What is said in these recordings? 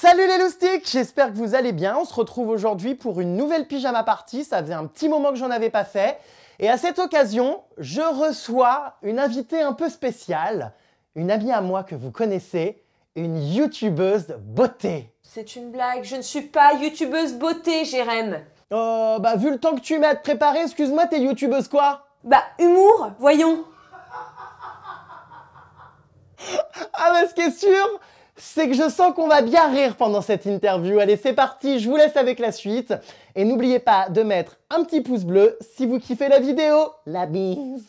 Salut les loustiques, j'espère que vous allez bien. On se retrouve aujourd'hui pour une nouvelle pyjama party. Ça faisait un petit moment que j'en avais pas fait. Et à cette occasion, je reçois une invitée un peu spéciale, une amie à moi que vous connaissez, une youtubeuse beauté. C'est une blague, je ne suis pas youtubeuse beauté, Jérém. Bah vu le temps que tu mets à te préparer, excuse-moi, t'es youtubeuse quoi? Bah, humour, voyons. Ah bah ce qui est sûr, c'est que je sens qu'on va bien rire pendant cette interview. Allez, c'est parti, je vous laisse avec la suite. Et n'oubliez pas de mettre un petit pouce bleu si vous kiffez la vidéo. La bise.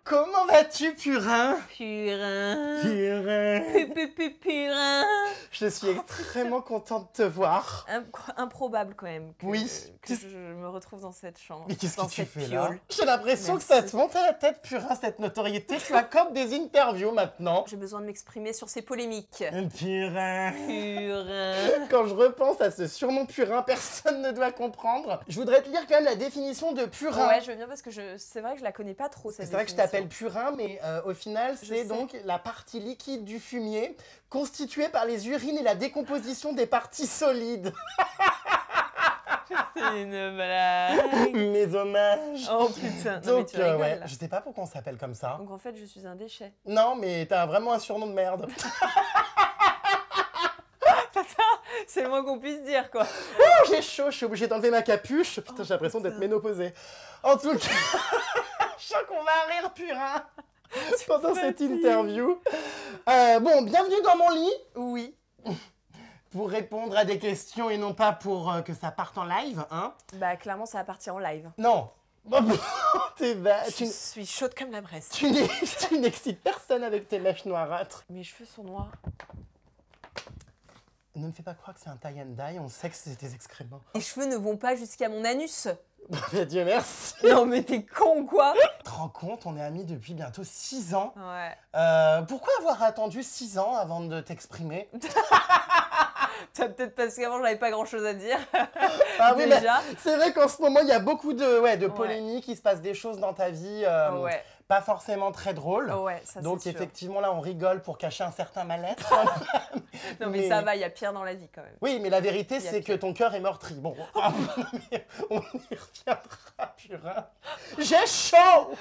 Comment vas-tu, Purin? Purin. Purin. Purin. Je suis extrêmement contente de te voir. Improbable quand même que, Oui. que je me retrouve dans cette chambre. Mais qu'est-ce dans que tu cette fais piole. là? J'ai l'impression que Merci. ça te monte à la tête, Purin, cette notoriété. Tu accordes des interviews maintenant. J'ai besoin de m'exprimer sur ces polémiques. Purin. Purin. Quand je repense à ce surnom Purin, personne ne doit comprendre. Je voudrais te lire quand même la définition de Purin. Ouais, je veux bien parce que c'est vrai que je la connais pas trop cette C'est vrai que je définition. t'appelle Purin, mais au final, Je c'est sais. donc la partie liquide du fumier constituée par les urines et la décomposition des parties solides. C'est une blague. Mes hommages. Oh putain, non, mais Donc, tu rigoles, ouais, là. je sais pas pourquoi on s'appelle comme ça. Donc en fait, je suis un déchet. Non, mais t'as vraiment un surnom de merde. C'est le moins qu'on puisse dire, quoi. Oh, j'ai chaud, je suis obligée d'enlever ma capuche. Putain, j'ai l'impression d'être ménopausée. En tout cas, je sens qu'on va rire Purin pendant cette interview. Bon, bienvenue dans mon lit. Oui. Pour répondre à des questions et non pas pour que ça parte en live, hein. Bah clairement, ça va partir en live. Non. Je suis chaude comme la Bresse. Tu n'excites personne avec tes mèches noirâtres. Mes cheveux sont noirs. Ne me fais pas croire que c'est un tie and dye, on sait que c'est des excréments. Les cheveux ne vont pas jusqu'à mon anus. Dieu merci. Non mais t'es con ou quoi? Tu te rends compte, on est amis depuis bientôt 6 ans. Ouais. Pourquoi avoir attendu 6 ans avant de t'exprimer? Peut-être parce qu'avant j'avais pas grand chose à dire. Ah oui, mais Déjà. c'est vrai qu'en ce moment, il y a beaucoup de polémiques, il se passe des choses dans ta vie Ouais. pas forcément très drôles. Ouais, ça Donc c'est sûr. effectivement, là, on rigole pour cacher un certain mal-être. Non mais ça va, il y a pire dans la vie quand même. Oui, mais la vérité, Il y a c'est que pire. ton cœur est meurtri. Bon, on y reviendra, Purin. J'ai chaud.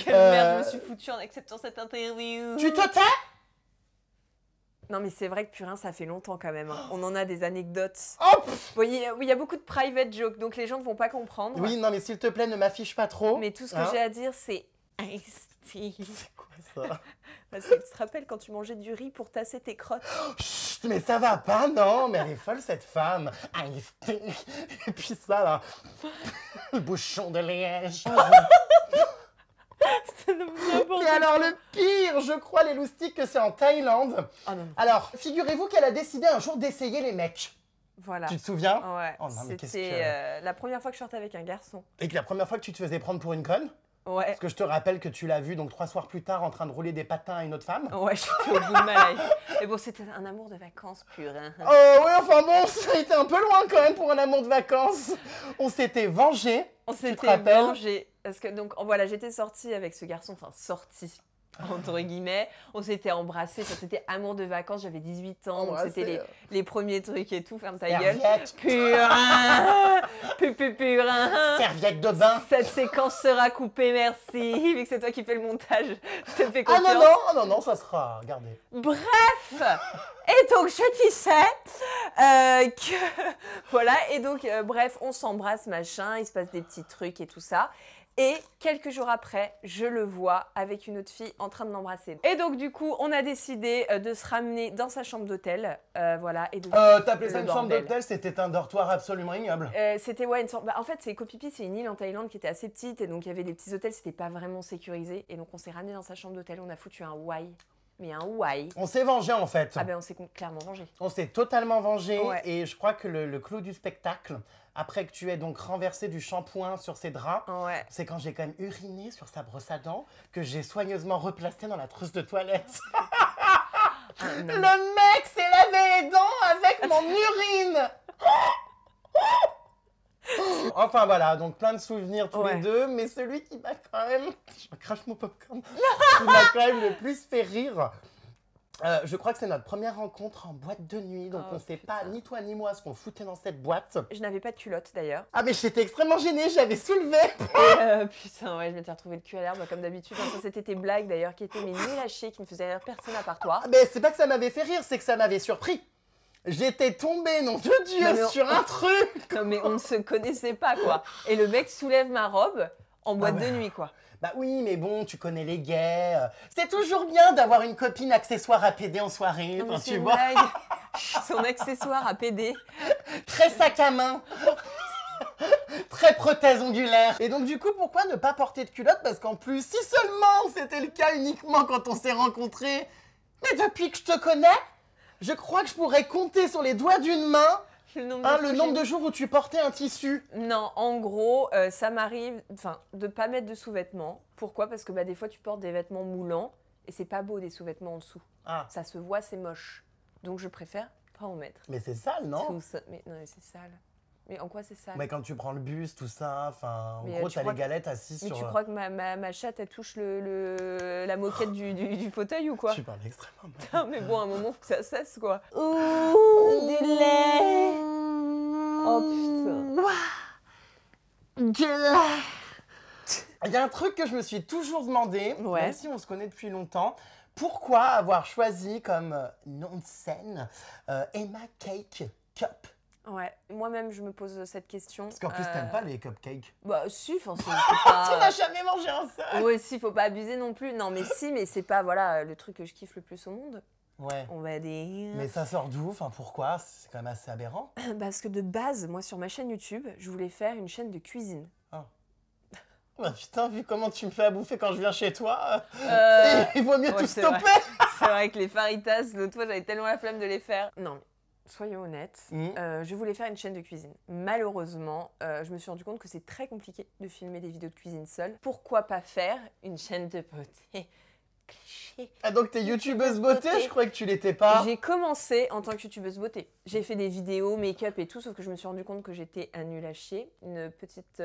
Quelle merde je me suis foutue en acceptant cette interview. Tu te tais? Non mais c'est vrai que Purin ça fait longtemps quand même. Hein. On en a des anecdotes. Oh, pff. Bon, il y a beaucoup de private jokes donc les gens ne vont pas comprendre. Oui, non, mais s'il te plaît, ne m'affiche pas trop. Mais tout ce que Hein? j'ai à dire c'est... Ice-T. C'est quoi ça? Tu te rappelles quand tu mangeais du riz pour tasser tes crottes? Chut, mais ça va pas, non? Mais elle est folle, cette femme. Et puis ça, là. Le bouchon de liège. Et alors, le pire, je crois, les loustiques, que c'est en Thaïlande. Oh non, non. Alors, figurez-vous qu'elle a décidé un jour d'essayer les mecs. Voilà. Tu te souviens? Ouais, Oh non, mais qu'est-ce c'était la première fois que je sortais avec un garçon. Et que la première fois que tu te faisais prendre pour une conne, Ouais. parce que je te rappelle que tu l'as vu donc 3 soirs plus tard en train de rouler des patins à une autre femme. Ouais, j'étais au bout de ma life. Et bon, c'était un amour de vacances pur. Hein. Oh oui, enfin bon, ça a été un peu loin quand même pour un amour de vacances. On s'était vengé. On te s'était rappelles? vengés. Parce que donc, voilà, j'étais sortie avec ce garçon, enfin sortie, entre guillemets. On s'était embrassés, ça c'était amour de vacances, j'avais 18 ans, donc Embrassé, c'était les premiers trucs et tout, ferme ta Serviette. gueule. Purin. Purin. Serviette de bain. Cette séquence sera coupée, merci. Vu que c'est toi qui fais le montage, je te fais Ah confiance. non, non, ah non, non, ça sera, regardez. Bref, et donc je disais que voilà, et donc bref, on s'embrasse, machin, il se passe des petits trucs et tout ça. Et quelques jours après, je le vois avec une autre fille en train de l'embrasser. Et donc du coup, on a décidé de se ramener dans sa chambre d'hôtel, voilà. Et donc, T'appelais ça le une chambre bordel. d'hôtel, c'était un dortoir absolument ignoble. C'était ouais une sorte. Bah, en fait, c'est Koh Phi Phi, c'est une île en Thaïlande qui était assez petite et donc il y avait des petits hôtels, c'était pas vraiment sécurisé. Et donc on s'est ramené dans sa chambre d'hôtel, on a foutu un why. Mais un why. On s'est vengé en fait. Ah ben on s'est clairement vengé. On s'est totalement vengé Ouais. et je crois que le clou du spectacle, après que tu aies donc renversé du shampoing sur ses draps, Ouais. c'est quand j'ai quand même uriné sur sa brosse à dents que j'ai soigneusement replacé dans la trousse de toilette. Ah, non. Le mec s'est lavé les dents avec mon urine. Enfin voilà, donc plein de souvenirs tous les deux, mais celui qui m'a quand même... Je crache mon popcorn. Qui m'a quand même le plus fait rire, Je crois que c'est notre première rencontre en boîte de nuit, donc on sait pas, ni toi ni moi, ce qu'on foutait dans cette boîte. Je n'avais pas de culotte d'ailleurs. Ah mais j'étais extrêmement gênée, j'avais soulevé. Et putain, ouais, je m'étais retrouvée le cul à l'air, comme d'habitude. Ça, c'était tes blagues d'ailleurs qui étaient mais nulles à chier, qui me faisaient rire personne à part toi. Ah, mais c'est pas que ça m'avait fait rire, c'est que ça m'avait surpris. J'étais tombée, nom de Dieu, sur un truc. Non mais on ne se connaissait pas quoi. Et le mec soulève ma robe en boîte de nuit quoi. Bah oui, mais bon, tu connais les gays. C'est toujours bien d'avoir une copine accessoire à PD en soirée, Non, tu vois. Son accessoire à PD. Très sac à main. Très prothèse ongulaire. Et donc du coup, pourquoi ne pas porter de culotte? Parce qu'en plus, si seulement c'était le cas uniquement quand on s'est rencontrés, mais depuis que je te connais, je crois que je pourrais compter sur les doigts d'une main le nombre de jours où tu portais un tissu. Non, en gros, ça m'arrive de pas mettre de sous-vêtements. Pourquoi? Parce que des fois, tu portes des vêtements moulants et c'est pas beau des sous-vêtements en dessous. Ah. Ça se voit, c'est moche. Donc, je préfère pas en mettre. Mais c'est sale, non? Mais non, mais c'est sale. Mais en quoi c'est sale? Mais quand tu prends le bus, tout ça, enfin, en gros, t'as les galettes assises sur... Mais tu crois que ma chatte, elle touche la moquette du fauteuil ou quoi? Tu parles extrêmement mal. Putain, mais bon, à un moment, faut que ça cesse, quoi. Ouh, du lait. Oh, putain. Du lait. Il y a un truc que je me suis toujours demandé, même si on se connaît depuis longtemps, pourquoi avoir choisi comme nom de scène Emma Cake Cup? Ouais, moi-même je me pose cette question. Parce qu'en plus t'aimes pas les cupcakes. Bah si, enfin c'est pas... Tu n'as jamais mangé un seul. Ouais, si, faut pas abuser non plus. Non mais si, mais c'est pas voilà le truc que je kiffe le plus au monde. Ouais. On va dire... Mais ça sort d'où? Enfin pourquoi? C'est quand même assez aberrant. Parce que de base, moi sur ma chaîne YouTube, je voulais faire une chaîne de cuisine. Ah. Bah putain, vu comment tu me fais à bouffer quand je viens chez toi, il vaut mieux tout stopper. C'est vrai que les faritas, l'autre fois j'avais tellement la flemme de les faire. Non mais... Soyons honnêtes, je voulais faire une chaîne de cuisine. Malheureusement, je me suis rendu compte que c'est très compliqué de filmer des vidéos de cuisine seule. Pourquoi pas faire une chaîne de beauté? Cliché. Ah donc t'es youtubeuse beauté? Je croyais que tu l'étais pas. J'ai commencé en tant que youtubeuse beauté. J'ai fait des vidéos, make-up et tout, sauf que je me suis rendu compte que j'étais un nul à chier, une petite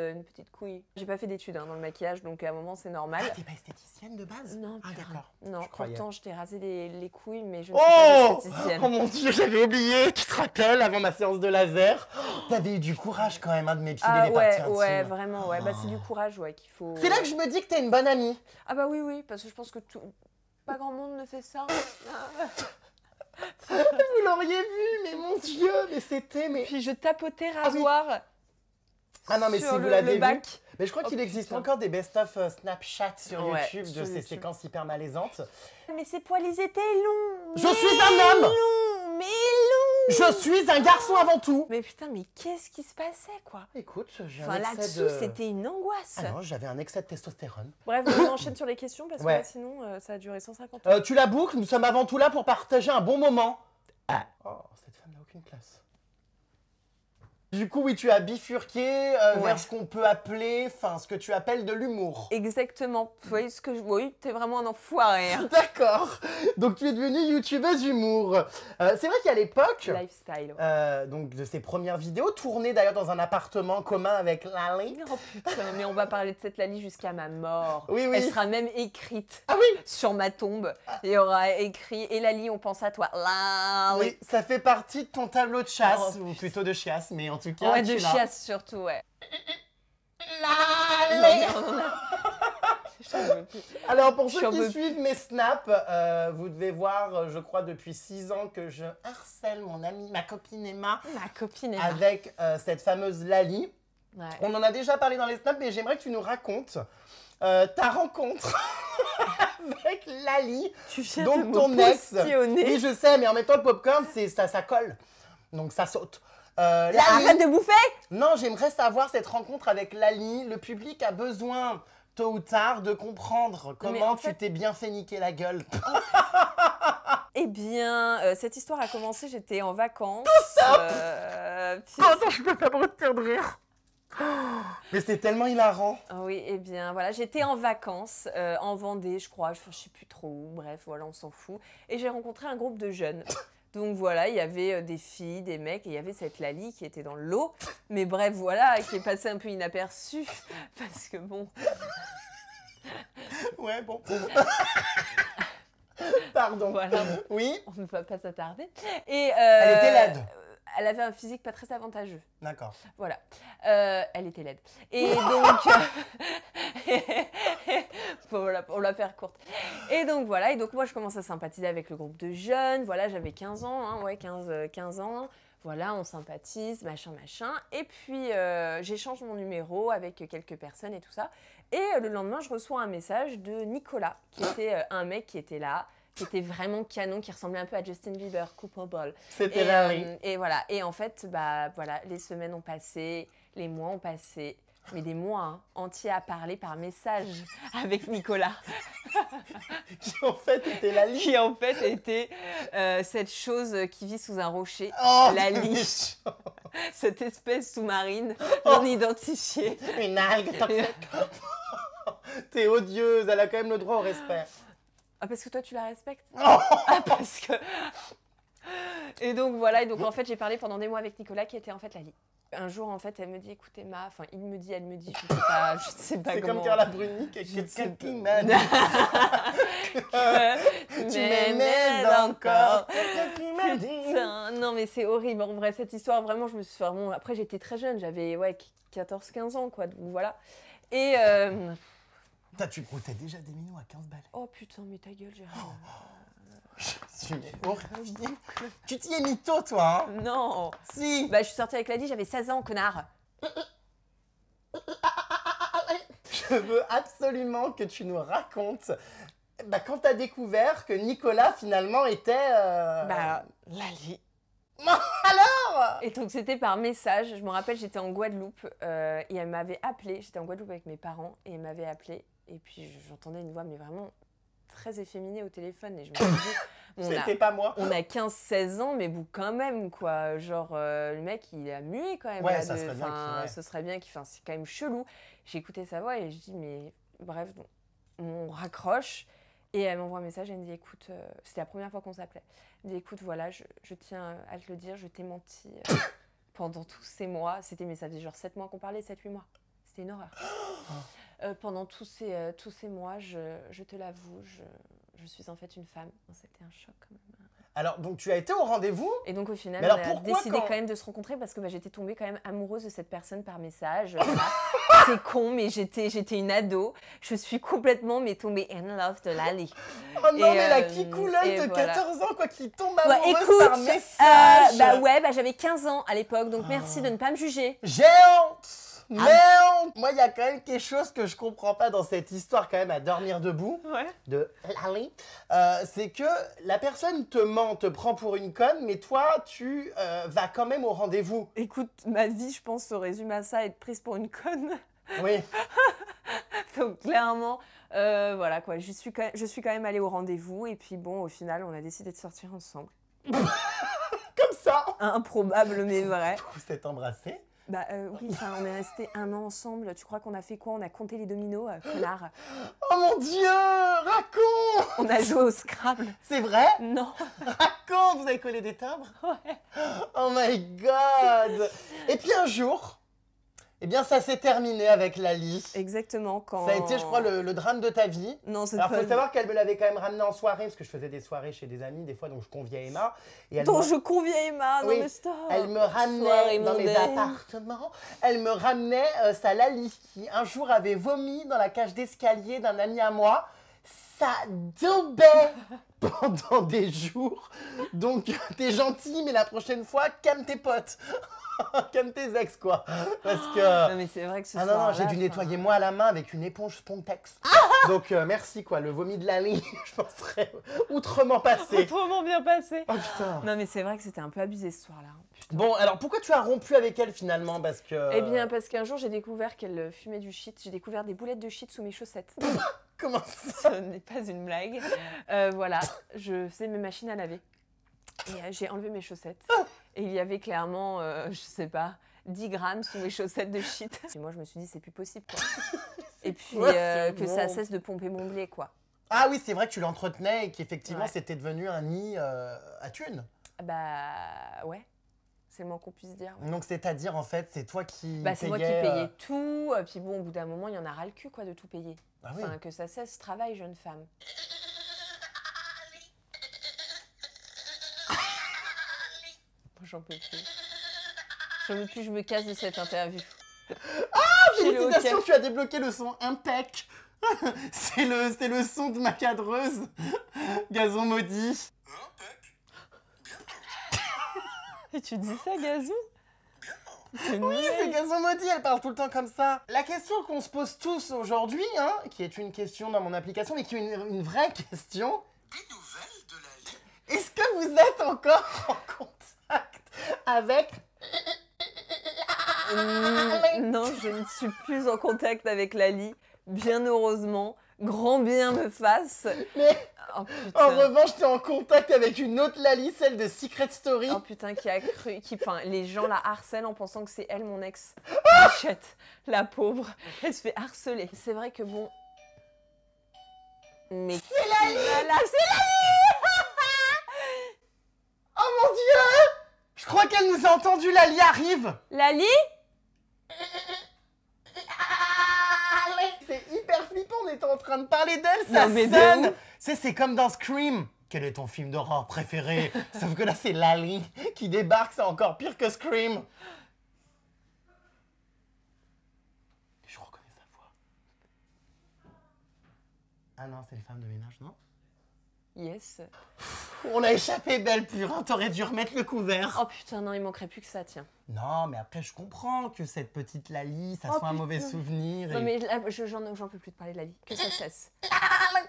couille. J'ai pas fait d'études dans le maquillage, donc à un moment c'est normal. Ah, t'es pas esthéticienne de base? Non, ah d'accord. Non, pourtant je t'ai rasé les couilles, mais je ne suis pas esthéticienne. Oh mon dieu, j'avais oublié. Tu te rappelles, avant ma séance de laser, t'avais eu du courage quand même de m'épiler les parties intimes. Ouais, vraiment, ouais. Bah c'est du courage, ouais, qu'il faut... C'est là que je me dis que t'es une bonne amie. Ah bah oui, parce que je pense que pas grand monde ne fait ça. Vous l'auriez vu, mais mon dieu, mais c'était... Puis je tapotais rasoir. Ah non, mais si vous l'avez vu... Mais je crois qu'il existe encore des best-of Snapchat sur YouTube de ces séquences hyper malaisantes. Mais ces poils, ils étaient longs. Je suis un homme. Mais longs. Je suis un garçon avant tout. Mais putain, mais qu'est-ce qui se passait, quoi? Écoute, j'ai un excès de... là-dessous, c'était une angoisse. Ah non, j'avais un excès de testostérone. Bref, on enchaîne sur les questions parce que sinon, ça a duré 150 ans. Tu la boucles, nous sommes avant tout là pour partager un bon moment. Oh, cette femme n'a aucune classe. Du coup, oui, tu as bifurqué vers ce qu'on peut appeler, ce que tu appelles de l'humour. Exactement. Vous voyez ce que je... Oui, t'es vraiment un enfoiré. Hein. D'accord. Donc, tu es devenue youtubeuse humour. C'est vrai qu'à l'époque... Lifestyle. Donc, de ses premières vidéos, tournées d'ailleurs dans un appartement commun avec Lali. Oh putain, mais on va parler de cette Lali jusqu'à ma mort. Oui. Elle sera même écrite sur ma tombe. Il y aura écrit « Et Lali, on pense à toi. » Lali. Oui, ça fait partie de ton tableau de chasse, ou plutôt de chiasse, mais en tout cas, ouais, de chiasse surtout, ouais. Alors, pour ceux qui suivent mes snaps, vous devez voir, je crois, depuis 6 ans que je harcèle mon amie, ma copine Emma. Avec cette fameuse Lali. Ouais. On en a déjà parlé dans les snaps, mais j'aimerais que tu nous racontes ta rencontre avec Lali, donc ton ex. Oui, je sais, mais en même temps, le popcorn, ça colle. Donc, ça saute. Arrête de bouffer! Non, j'aimerais savoir cette rencontre avec Lali. Le public a besoin, tôt ou tard, de comprendre comment tu t'es bien fait niquer la gueule. Eh bien, cette histoire a commencé, j'étais en vacances. Attends, je peux pas me retenir de rire. Mais c'est tellement hilarant. Oui, eh bien, voilà, j'étais en vacances en Vendée, je crois, je sais plus trop où, bref, voilà, on s'en fout. Et j'ai rencontré un groupe de jeunes. Donc voilà, il y avait des filles, des mecs, et il y avait cette Lali qui était dans le lot. Mais bref, voilà, qui est passée un peu inaperçue. Parce que bon... Ouais, bon. Pardon. Voilà. Oui. On ne va pas s'attarder. Et Elle était laide. Elle avait un physique pas très avantageux. D'accord. Voilà. Elle était laide. Et donc, pour la faire courte. Et donc voilà. Et donc moi, je commence à sympathiser avec le groupe de jeunes. Voilà, j'avais 15 ans, hein, ouais, 15 ans. Voilà, on sympathise, machin, machin. Et puis, j'échange mon numéro avec quelques personnes et tout ça. Et le lendemain, je reçois un message de Nicolas, qui était un mec qui était là, qui était vraiment canon, qui ressemblait un peu à Justin Bieber, coupable. C'était Larry. Et voilà. Et en fait, bah voilà, les semaines ont passé, les mois ont passé. Mais des mois hein, entiers à parler par message avec Nicolas. Qui en fait était Lali. Qui en fait était cette chose qui vit sous un rocher, Lali. Cette espèce sous-marine non identifiée. Une algue toxique. T'es odieuse, elle a quand même le droit au respect. Ah, parce que toi, tu la respectes. Ah, parce que... Et donc, voilà. Et donc, en fait, j'ai parlé pendant des mois avec Nicolas, qui était en fait Lali. Un jour, en fait, elle me dit, écoutez, Ma... Enfin, il me dit, elle me dit, je ne sais pas C'est comment... comme Carla Bruni qui m'a dit... Tu m'aimais encore. Putain, non, mais c'est horrible. En vrai, cette histoire, vraiment, je me suis... Enfin, bon, après, j'étais très jeune. J'avais, 14-15 ans, quoi. Donc, voilà. Et... Tu broutais déjà des minous à 15 balles. Oh putain, mais ta gueule, j'ai rien. Je suis horrible. Tu t'y es mytho, toi, hein? Non. Si. Bah, je suis sortie avec Lali, j'avais 16 ans, connard. Je veux absolument que tu nous racontes quand t'as découvert que Nicolas, finalement, était... Lali. Alors? Et donc, c'était par message. Je me rappelle, j'étais en Guadeloupe et elle m'avait appelé. J'étais en Guadeloupe avec mes parents et elle m'avait appelé. Et puis, j'entendais une voix, mais vraiment très efféminée au téléphone. Et je me suis dit... C'était pas moi. On a 15-16 ans, mais bon, quand même, quoi. Genre, le mec, il a mué quand même. Ouais, là, ça serait bien ce serait bien qu'il... Enfin, c'est quand même chelou. J'ai écouté sa voix et je dis, mais... Bref, on raccroche. Et elle m'envoie un message, elle me dit, écoute... C'était la première fois qu'on s'appelait. Elle me dit, écoute, voilà, je tiens à te le dire, je t'ai menti pendant tous ces mois. Mais ça faisait genre 7 mois qu'on parlait, 7-8 mois. C'était une horreur. Pendant tous ces mois, je te l'avoue, je suis en fait une femme. C'était un choc quand même. Alors, donc tu as été au rendez-vous? Et donc au final, alors, on a décidé quand même de se rencontrer parce que j'étais tombée quand même amoureuse de cette personne par message. C'est con, mais j'étais une ado. Je suis complètement tombée in love de Lali. Oh non, mais la kikouleule de 14 ans, quoi, qui tombe amoureuse par message. J'avais 15 ans à l'époque, donc merci de ne pas me juger. J'ai honte! Merde! Moi, il y a quand même quelque chose que je comprends pas dans cette histoire, quand même, à dormir debout, de Lali. C'est que la personne te ment, te prend pour une conne, mais toi, tu vas quand même au rendez-vous. Écoute, ma vie, je pense, se résume à ça, être prise pour une conne. Oui. Donc, clairement, voilà, quoi. Je suis quand même allée au rendez-vous, et puis bon, au final, on a décidé de sortir ensemble. Comme ça! Improbable, mais vrai. Vous êtes embrassés? Bah oui, on est restés 1 an ensemble. Tu crois qu'on a fait quoi? On a compté les dominos, connard. Oh mon Dieu! Raconte! On a joué au Scrabble. C'est vrai? Non. Raconte! Vous avez collé des timbres? Ouais. Oh my God! Et puis un jour, eh bien ça s'est terminé avec Lali. Exactement. Quand... Ça a été, je crois, le drame de ta vie. Non, c'est Alors, pas... faut savoir qu'elle me l'avait quand même ramené en soirée, parce que je faisais des soirées chez des amis, des fois, donc je conviais Emma. Et elle je conviais Emma, oui, non mais stop. Elle me ramenait dans mes appartements, elle me ramenait sa Lali, qui un jour avait vomi dans la cage d'escalier d'un ami à moi. Ça daubait pendant des jours. Donc, t'es gentil, mais la prochaine fois, calme tes potes. Calme tes ex, quoi. Parce que... Non, mais c'est vrai que ce non, j'ai dû nettoyer moi à la main avec une éponge Spontex. Donc, merci, quoi. Le vomi de Lali, je m'en serais outrement passé. Autrement bien passé. Oh, putain. Non, mais c'est vrai que c'était un peu abusé ce soir-là. Bon, alors, pourquoi tu as rompu avec elle, finalement? Parce que... Eh bien, parce qu'un jour, j'ai découvert qu'elle fumait du shit. J'ai découvert des boulettes de shit sous mes chaussettes. Comment ça? Ce n'est pas une blague. Voilà, je faisais mes machines à laver. Et j'ai enlevé mes chaussettes. Et il y avait clairement, je sais pas, 10 grammes sous mes chaussettes de shit. Et moi, je me suis dit, c'est plus possible, quoi. Et puis, que ça cesse de pomper mon blé, quoi. Ah oui, c'est vrai que tu l'entretenais et qu'effectivement, c'était devenu un nid à thunes. Bah, ouais. C'est le moins qu'on puisse dire. Ouais. Donc, c'est-à-dire, en fait, c'est toi qui c'est moi qui payais tout. Puis bon, au bout d'un moment, il y en a ras le cul, quoi, de tout payer. Ah oui. Enfin, que ça cesse, travail, jeune femme. j'en peux plus. J'en peux plus, je me casse de cette interview. Félicitations, tu as débloqué le son impec. C'est le son de ma cadreuse. Gazon maudit. Et tu dis ça, Gazon? Oui, c'est Gazon maudit, elle parle tout le temps comme ça. La question qu'on se pose tous aujourd'hui, hein, qui est une question dans mon application, mais qui est une vraie question. Des nouvelles de la Lie? Est-ce que vous êtes encore en contact avec... Non, je ne suis plus en contact avec Lali, bien heureusement. Grand bien me fasse. Mais Oh putain. en revanche, t'es en contact avec une autre Lali, celle de Secret Story. Oh putain, qui a cru, enfin, les gens la harcèlent en pensant que c'est elle mon ex. Bichette, la pauvre, elle se fait harceler. C'est vrai que bon. Mais C'est Lali. voilà, c'est Lali. Oh mon Dieu! Je crois qu'elle nous a entendu, Lali arrive. Lali? C'est hyper flippant, on était en train de parler d'elle, ça Non, mais de sonne. ouf. C'est comme dans Scream. Quel est ton film d'horreur préféré? Sauf que là, c'est Lali qui débarque, c'est encore pire que Scream. Je reconnais sa voix. Ah non, c'est les femmes de ménage, non? Yes. On a échappé, belle pure, hein, t'aurais dû remettre le couvert. Oh putain, non, il manquerait plus que ça, tiens. Non, mais après, je comprends que cette petite Lali, ça Oh, soit un mauvais putain. souvenir. Non et- mais là, j'en peux plus de parler de Lali. Que ça cesse.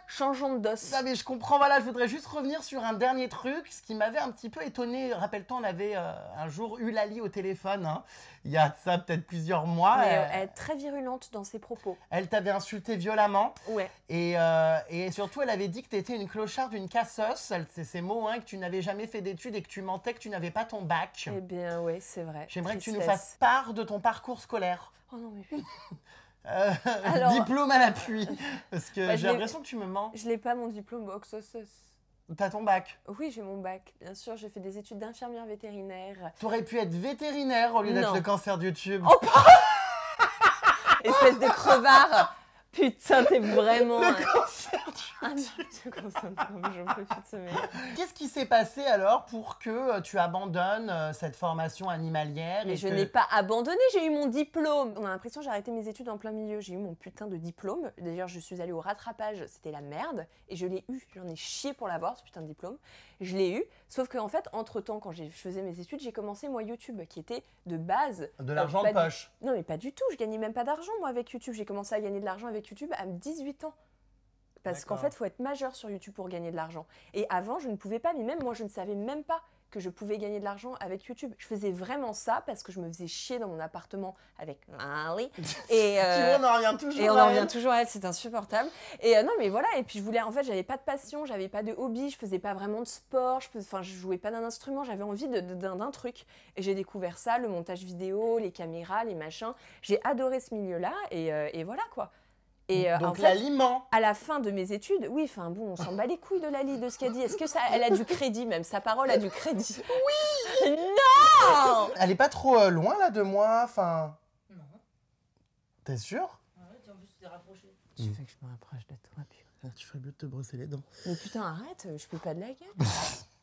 Changeons de dos. Non mais je comprends, voilà, je voudrais juste revenir sur un dernier truc, ce qui m'avait un petit peu étonné. Rappelle-toi, on avait un jour eu Lali au téléphone, hein, il y a de ça peut-être plusieurs mois. Mais elle est très virulente dans ses propos. Elle t'avait insulté violemment Ouais. et surtout elle avait dit que tu étais une clocharde, une casseuse, c'est ces mots, hein, que tu n'avais jamais fait d'études et que tu mentais que tu n'avais pas ton bac. Eh bien, ouais, c'est vrai. J'aimerais que tu nous Tristesse. fasses part de ton parcours scolaire. Oh non, mais putain. Alors- Diplôme à l'appui, parce que Bah, je j'ai l'ai- l'impression que tu me mens. Je n'ai pas mon diplôme box office. T'as ton bac. Oui, j'ai mon bac. Bien sûr, j'ai fait des études d'infirmière vétérinaire. T'aurais pu être vétérinaire au lieu d'être Non. le cancer du tube. Oh, Espèce de crevard. Putain, t'es vraiment... Le cancer du Ah non, je concentre, j'en peux plus de ce mec. Qu'est-ce qui s'est passé alors pour que tu abandonnes cette formation animalière Mais et je que- n'ai pas abandonné, j'ai eu mon diplôme. On a l'impression que j'ai arrêté mes études en plein milieu. J'ai eu mon putain de diplôme. D'ailleurs, je suis allée au rattrapage, c'était la merde. Et je l'ai eu. J'en ai chié pour l'avoir, ce putain de diplôme. Je l'ai eu. Sauf qu'en fait, entre-temps, quand je faisais mes études, j'ai commencé, moi, YouTube, qui était de base... de l'argent pas de du- poche. Non, mais pas du tout. Je gagnais même pas d'argent, moi, avec YouTube. J'ai commencé à gagner de l'argent avec YouTube à 18 ans. Parce qu'en D'accord. fait, il faut être majeur sur YouTube pour gagner de l'argent. Et avant, je ne pouvais pas, mais même moi, je ne savais même pas que je pouvais gagner de l'argent avec YouTube. Je faisais vraiment ça parce que je me faisais chier dans mon appartement avec Lali. Et, On en revient toujours et on à en elle. revient toujours à elle, c'est insupportable. Et non, mais voilà, et puis je voulais, en fait, j'avais pas de passion, j'avais pas de hobby, je faisais pas vraiment de sport, je jouais pas d'un instrument, j'avais envie d'un truc. Et j'ai découvert ça, le montage vidéo, les caméras, les machins. J'ai adoré ce milieu-là, et voilà quoi. Et en Donc fait, l'aliment. à la fin de mes études, oui, enfin bon, on s'en bat les couilles de Lali, de ce qu'elle dit. Est-ce que ça, elle a du crédit même? Sa parole a du crédit. Oui. Non. Elle est pas trop loin là de moi, enfin. Non. T'es sûr? Ah ouais, en plus, tu t'es rapproché. Tu veux que je me rapproche de toi, purée. Tu ferais mieux de te brosser les dents. Mais putain, arrête, je peux pas de la gueule.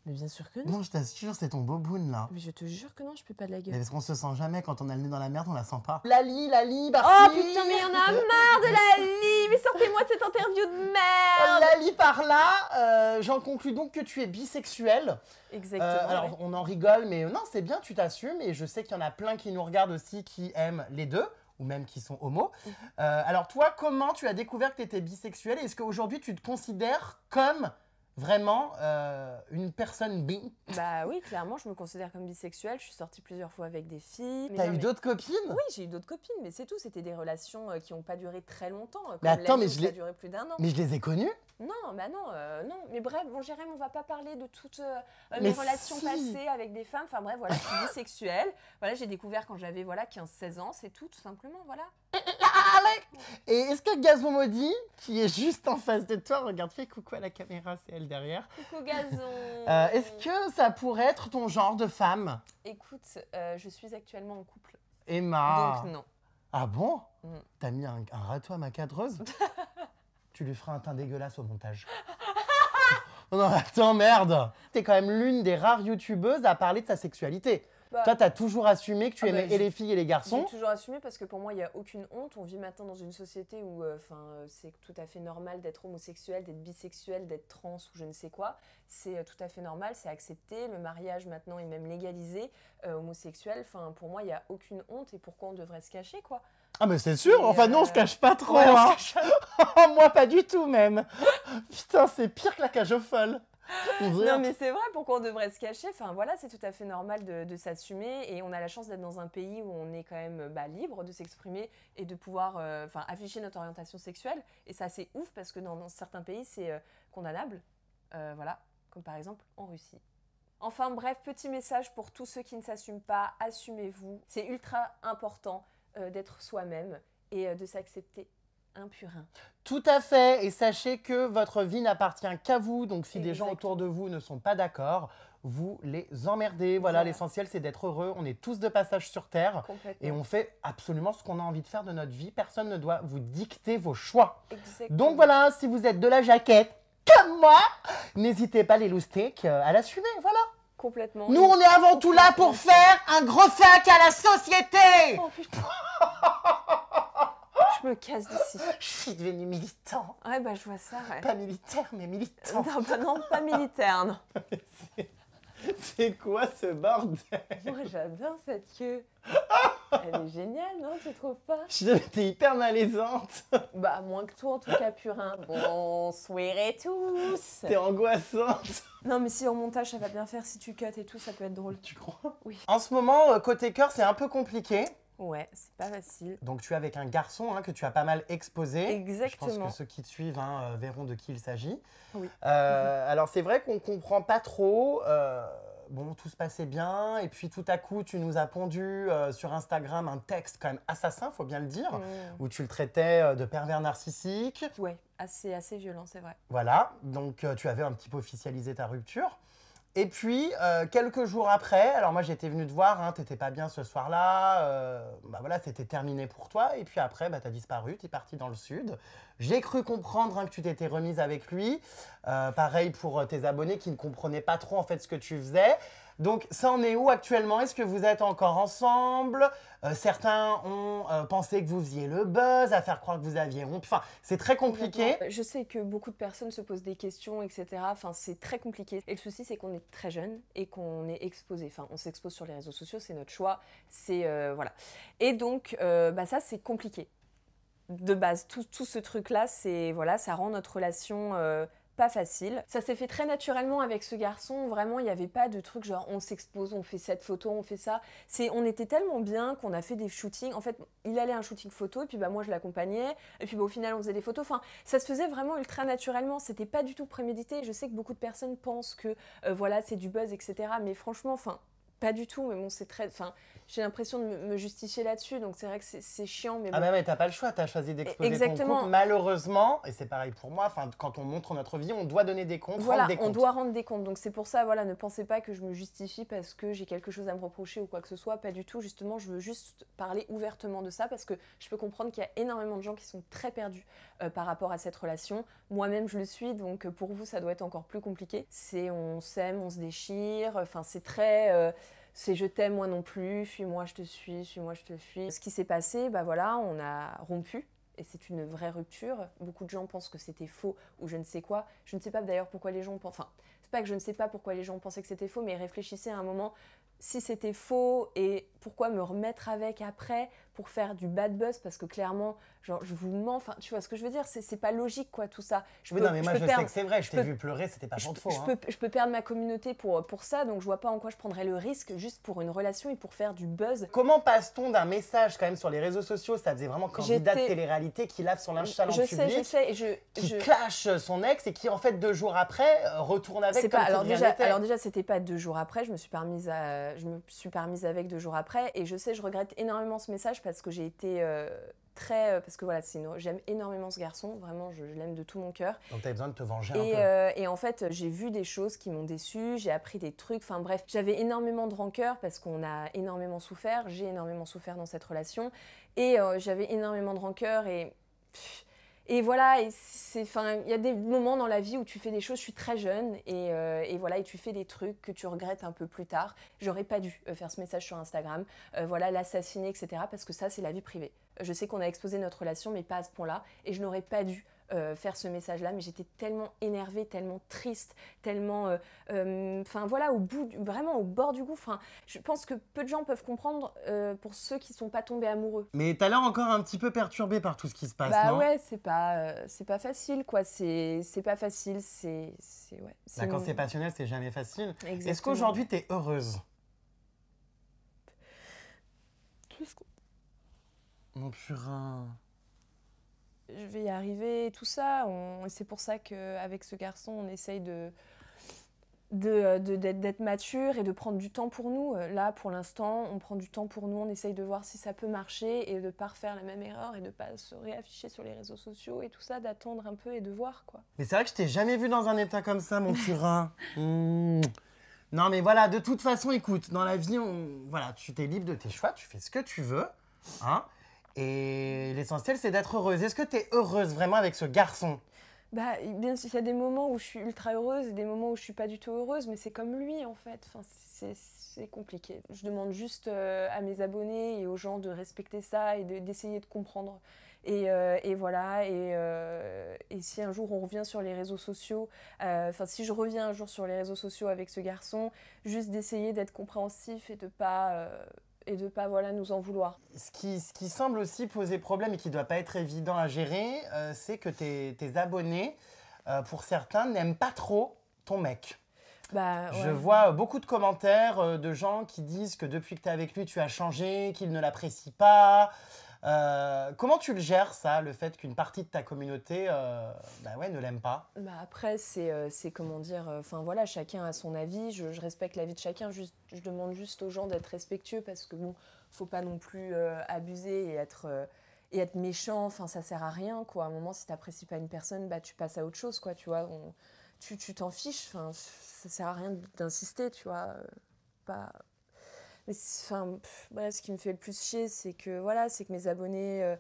Mais bien sûr que non. Non, je t'assure, c'est ton boboon là. Mais je te jure que non, je peux pas de la Mais gueule. parce qu'on se sent jamais quand on a le nez dans la merde, on la sent pas. Lali, Oh par-ci. putain, mais il y en a marre de Lali. Mais sortez-moi de cette interview de merde. Lali par là, j'en conclus donc que tu es bisexuelle. Exactement. Alors ouais. on en rigole, mais non, c'est bien, tu t'assumes. Et je sais qu'il y en a plein qui nous regardent aussi qui aiment les deux, ou même qui sont homos. Alors toi, comment tu as découvert que tu étais bisexuelle? Est-ce qu'aujourd'hui tu te considères comme vraiment une personne bi? Bah oui, clairement, je me considère comme bisexuelle. Je suis sortie plusieurs fois avec des filles. Mais T'as non, eu mais- d'autres copines? Oui, j'ai eu d'autres copines, mais c'est tout. C'était des relations qui n'ont pas duré très longtemps. Comme Mais attends, Lali, mais je où ça a l'ai- duré plus d'un an. Mais je les ai connues. Non, bah non, non. Mais bref, bon, Jérém, on va pas parler de toutes Mais mes relations si. passées avec des femmes. Enfin bref, voilà, je suis bisexuelle. Voilà, j'ai découvert quand j'avais 15-16 ans, c'est tout simplement, voilà. Et est-ce que Gazon Maudit, qui est juste en face de toi, regarde, fais coucou à la caméra, c'est elle derrière. Coucou Gazon. Est-ce que ça pourrait être ton genre de femme? Écoute, je suis actuellement en couple, Emma. donc non. Ah bon? Mm. T'as mis un râteau à ma cadreuse? Tu lui feras un teint dégueulasse au montage. Non, attends, merde. T'es quand même l'une des rares youtubeuses à parler de sa sexualité. Bah, Toi, t'as toujours assumé que tu aimais bah, et les filles et les garçons. J'ai toujours assumé parce que pour moi, il n'y a aucune honte. On vit maintenant dans une société où c'est tout à fait normal d'être homosexuel, d'être bisexuel, d'être trans ou je ne sais quoi. C'est tout à fait normal, c'est accepté. Le mariage maintenant est même légalisé, homosexuel. Enfin, pour moi, il n'y a aucune honte et pourquoi on devrait se cacher, quoi. Ah mais c'est sûr, enfin nous on se cache pas trop, Ouais, on se hein. cache Moi pas du tout même. Putain, c'est pire que la cage aux folles. Non mais c'est vrai, pourquoi on devrait se cacher? Enfin voilà, c'est tout à fait normal de s'assumer et on a la chance d'être dans un pays où on est quand même libre de s'exprimer et de pouvoir afficher notre orientation sexuelle. Et ça c'est ouf parce que dans certains pays c'est condamnable, voilà, comme par exemple en Russie. Enfin bref, petit message pour tous ceux qui ne s'assument pas, assumez-vous. C'est ultra important d'être soi-même et de s'accepter un purin. Tout à fait, et sachez que votre vie n'appartient qu'à vous, donc si des gens Exactement. autour de vous ne sont pas d'accord, vous les emmerdez. Voilà, Voilà. l'essentiel c'est d'être heureux, on est tous de passage sur Terre Complètement. et on fait absolument ce qu'on a envie de faire de notre vie, personne ne doit vous dicter vos choix. Exactement. Donc voilà, si vous êtes de la jaquette, comme moi, n'hésitez pas les loustiques à l'assumer, voilà. Complètement. Nous on est avant tout là pour faire un gros fuck à la société. Oh putain. Je me casse d'ici. Je suis devenu militant. Ouais, bah je vois ça, ouais. Pas militaire, mais militant. Non, bah non, pas militaire, non. C'est quoi ce bordel? Moi, j'adore cette queue. Elle est géniale, non? Tu trouves pas? T'es hyper malaisante. Bah, moins que toi, en tout cas, purin. Bonsoir et tous. T'es angoissante. Non, mais si en montage, ça va bien faire. Si tu cut et tout, ça peut être drôle. Tu crois? Oui. En ce moment, côté cœur, c'est un peu compliqué. Ouais, c'est pas facile. Donc tu es avec un garçon que tu as pas mal exposé. Exactement. Je pense que ceux qui te suivent verront de qui il s'agit. Oui. Alors c'est vrai qu'on comprend pas trop. Bon, tout se passait bien. Et puis tout à coup, tu nous as pondu sur Instagram un texte quand même assassin, faut bien le dire, où tu le traitais de pervers narcissique. Ouais, assez violent, c'est vrai. Voilà, donc tu avais un petit peu officialisé ta rupture. Et puis, quelques jours après, alors moi j'étais venue te voir, t'étais pas bien ce soir-là, bah voilà, c'était terminé pour toi. Et puis après, bah, t'as disparu, t'es parti dans le sud. J'ai cru comprendre que tu t'étais remise avec lui. Pareil pour tes abonnés qui ne comprenaient pas trop en fait ce que tu faisais. Donc ça en est où actuellement? Est-ce que vous êtes encore ensemble? Certains ont pensé que vous faisiez le buzz, à faire croire que vous aviez rompu. Enfin, c'est très compliqué. Je sais que beaucoup de personnes se posent des questions, etc. Enfin, c'est très compliqué. Et le souci, c'est qu'on est très jeune et qu'on est exposé. Enfin, on s'expose sur les réseaux sociaux, c'est notre choix. C'est voilà. Et donc, bah ça, c'est compliqué. De base, tout ce truc-là, c'est voilà, ça rend notre relation pas facile. Ça s'est fait très naturellement avec ce garçon. Vraiment, il n'y avait pas de truc genre on s'expose, on fait cette photo, on fait ça. On était tellement bien qu'on a fait des shootings. En fait, il allait à un shooting photo et puis bah moi je l'accompagnais. Et puis bah, au final, on faisait des photos. Enfin, ça se faisait vraiment ultra naturellement. C'était pas du tout prémédité. Je sais que beaucoup de personnes pensent que voilà, c'est du buzz, etc. Mais franchement, enfin, pas du tout. Mais bon, c'est très. Enfin, j'ai l'impression de me justifier là-dessus, donc c'est vrai que c'est chiant. Mais bon. Ah mais t'as pas le choix, t'as choisi d'exposer ton Exactement. couple. Malheureusement, et c'est pareil pour moi, quand on montre notre vie, on doit donner des comptes, Voilà, rendre des comptes. on doit rendre des comptes. Donc c'est pour ça, voilà, ne pensez pas que je me justifie parce que j'ai quelque chose à me reprocher ou quoi que ce soit. Pas du tout. Justement, je veux juste parler ouvertement de ça parce que je peux comprendre qu'il y a énormément de gens qui sont très perdus par rapport à cette relation. Moi-même, je le suis, donc pour vous, ça doit être encore plus compliqué. On s'aime, on se déchire. Enfin, c'est très... c'est je t'aime, moi non plus, fuis-moi, je te suis-moi, je te fuis. Ce qui s'est passé, bah voilà, on a rompu. Et c'est une vraie rupture. Beaucoup de gens pensent que c'était faux ou je ne sais quoi. Je ne sais pas d'ailleurs pourquoi les gens pensent... Enfin, c'est pas que je ne sais pas pourquoi les gens pensaient que c'était faux, mais réfléchissez à un moment si c'était faux et pourquoi me remettre avec après pour faire du bad buzz parce que clairement, genre, je vous mens. Enfin, tu vois ce que je veux dire? C'est pas logique, quoi, tout ça. Oui, non, mais moi je sais que c'est vrai, je t'ai vu pleurer, c'était pas pour faux. Je peux perdre ma communauté pour ça, donc je vois pas en quoi je prendrais le risque juste pour une relation et pour faire du buzz. Comment passe-t-on d'un message quand même sur les réseaux sociaux, ça faisait vraiment candidat de télé-réalité qui lave son linge sale en public, je sais, qui clash son ex et qui en fait 2 jours après retourne avec comme si rien n'était. Alors déjà, c'était pas 2 jours après, je me suis pas remise avec 2 jours après et je sais, je regrette énormément ce message parce que j'ai été parce que voilà, j'aime énormément ce garçon, vraiment, je l'aime de tout mon cœur. Donc t'avais besoin de te venger un peu. Et en fait, j'ai vu des choses qui m'ont déçue, j'ai appris des trucs, enfin bref, j'avais énormément de rancœur parce qu'on a énormément souffert, j'ai énormément souffert dans cette relation et j'avais énormément de rancœur et Et voilà, il y a des moments dans la vie où tu fais des choses, je suis très jeune, et voilà, et tu fais des trucs que tu regrettes un peu plus tard. J'aurais pas dû faire ce message sur Instagram, voilà, l'assassiner, etc. Parce que ça, c'est la vie privée. Je sais qu'on a exposé notre relation, mais pas à ce point-là, et je n'aurais pas dû faire ce message-là, mais j'étais tellement énervée, tellement triste, tellement, voilà, vraiment au bord du gouffre. Je pense que peu de gens peuvent comprendre pour ceux qui sont pas tombés amoureux. Mais t'as l'air encore un petit peu perturbé par tout ce qui se passe, Bah non? ouais, c'est pas facile, quoi. C'est pas facile, ouais. Bah, quand c'est passionnel, c'est jamais facile. Exactement. Est-ce qu'aujourd'hui, t'es heureuse? Mon purin. Je vais y arriver, tout ça. C'est pour ça qu'avec ce garçon, on essaye d'être mature et de prendre du temps pour nous. Là, pour l'instant, on prend du temps pour nous, on essaye de voir si ça peut marcher et de ne pas refaire la même erreur et de ne pas se réafficher sur les réseaux sociaux et tout ça, d'attendre un peu et de voir, quoi. Mais c'est vrai que je t'ai jamais vu dans un état comme ça, mon purin. Non, mais voilà, de toute façon, écoute, dans la vie, voilà, tu t'es libre de tes choix, tu fais ce que tu veux, hein. Et l'essentiel, c'est d'être heureuse. Est-ce que tu es heureuse vraiment avec ce garçon? Bah, bien sûr, il y a des moments où je suis ultra heureuse et des moments où je suis pas du tout heureuse, mais c'est comme lui, en fait. Enfin, c'est compliqué. Je demande juste à mes abonnés et aux gens de respecter ça et d'essayer de comprendre. Et voilà, et si un jour on revient sur les réseaux sociaux, si je reviens un jour sur les réseaux sociaux avec ce garçon, juste d'essayer d'être compréhensif et de pas voilà, nous en vouloir. Ce qui semble aussi poser problème et qui ne doit pas être évident à gérer, c'est que tes abonnés, pour certains, n'aiment pas trop ton mec. Bah, ouais. Je vois beaucoup de commentaires de gens qui disent que depuis que tu es avec lui, tu as changé, qu'il ne l'apprécie pas. Comment tu le gères, ça, le fait qu'une partie de ta communauté ne l'aime pas? Bah après, c'est comment dire, voilà, chacun a son avis, je respecte l'avis de chacun, je demande juste aux gens d'être respectueux parce que bon, faut pas non plus abuser et être méchant, enfin ça sert à rien, quoi. À un moment, si t'apprécies pas une personne, bah tu passes à autre chose, quoi, tu vois, tu t'en fiches, enfin ça sert à rien d'insister, tu vois, pas... Mais bref, ce qui me fait le plus chier, c'est que voilà, c'est que mes abonnés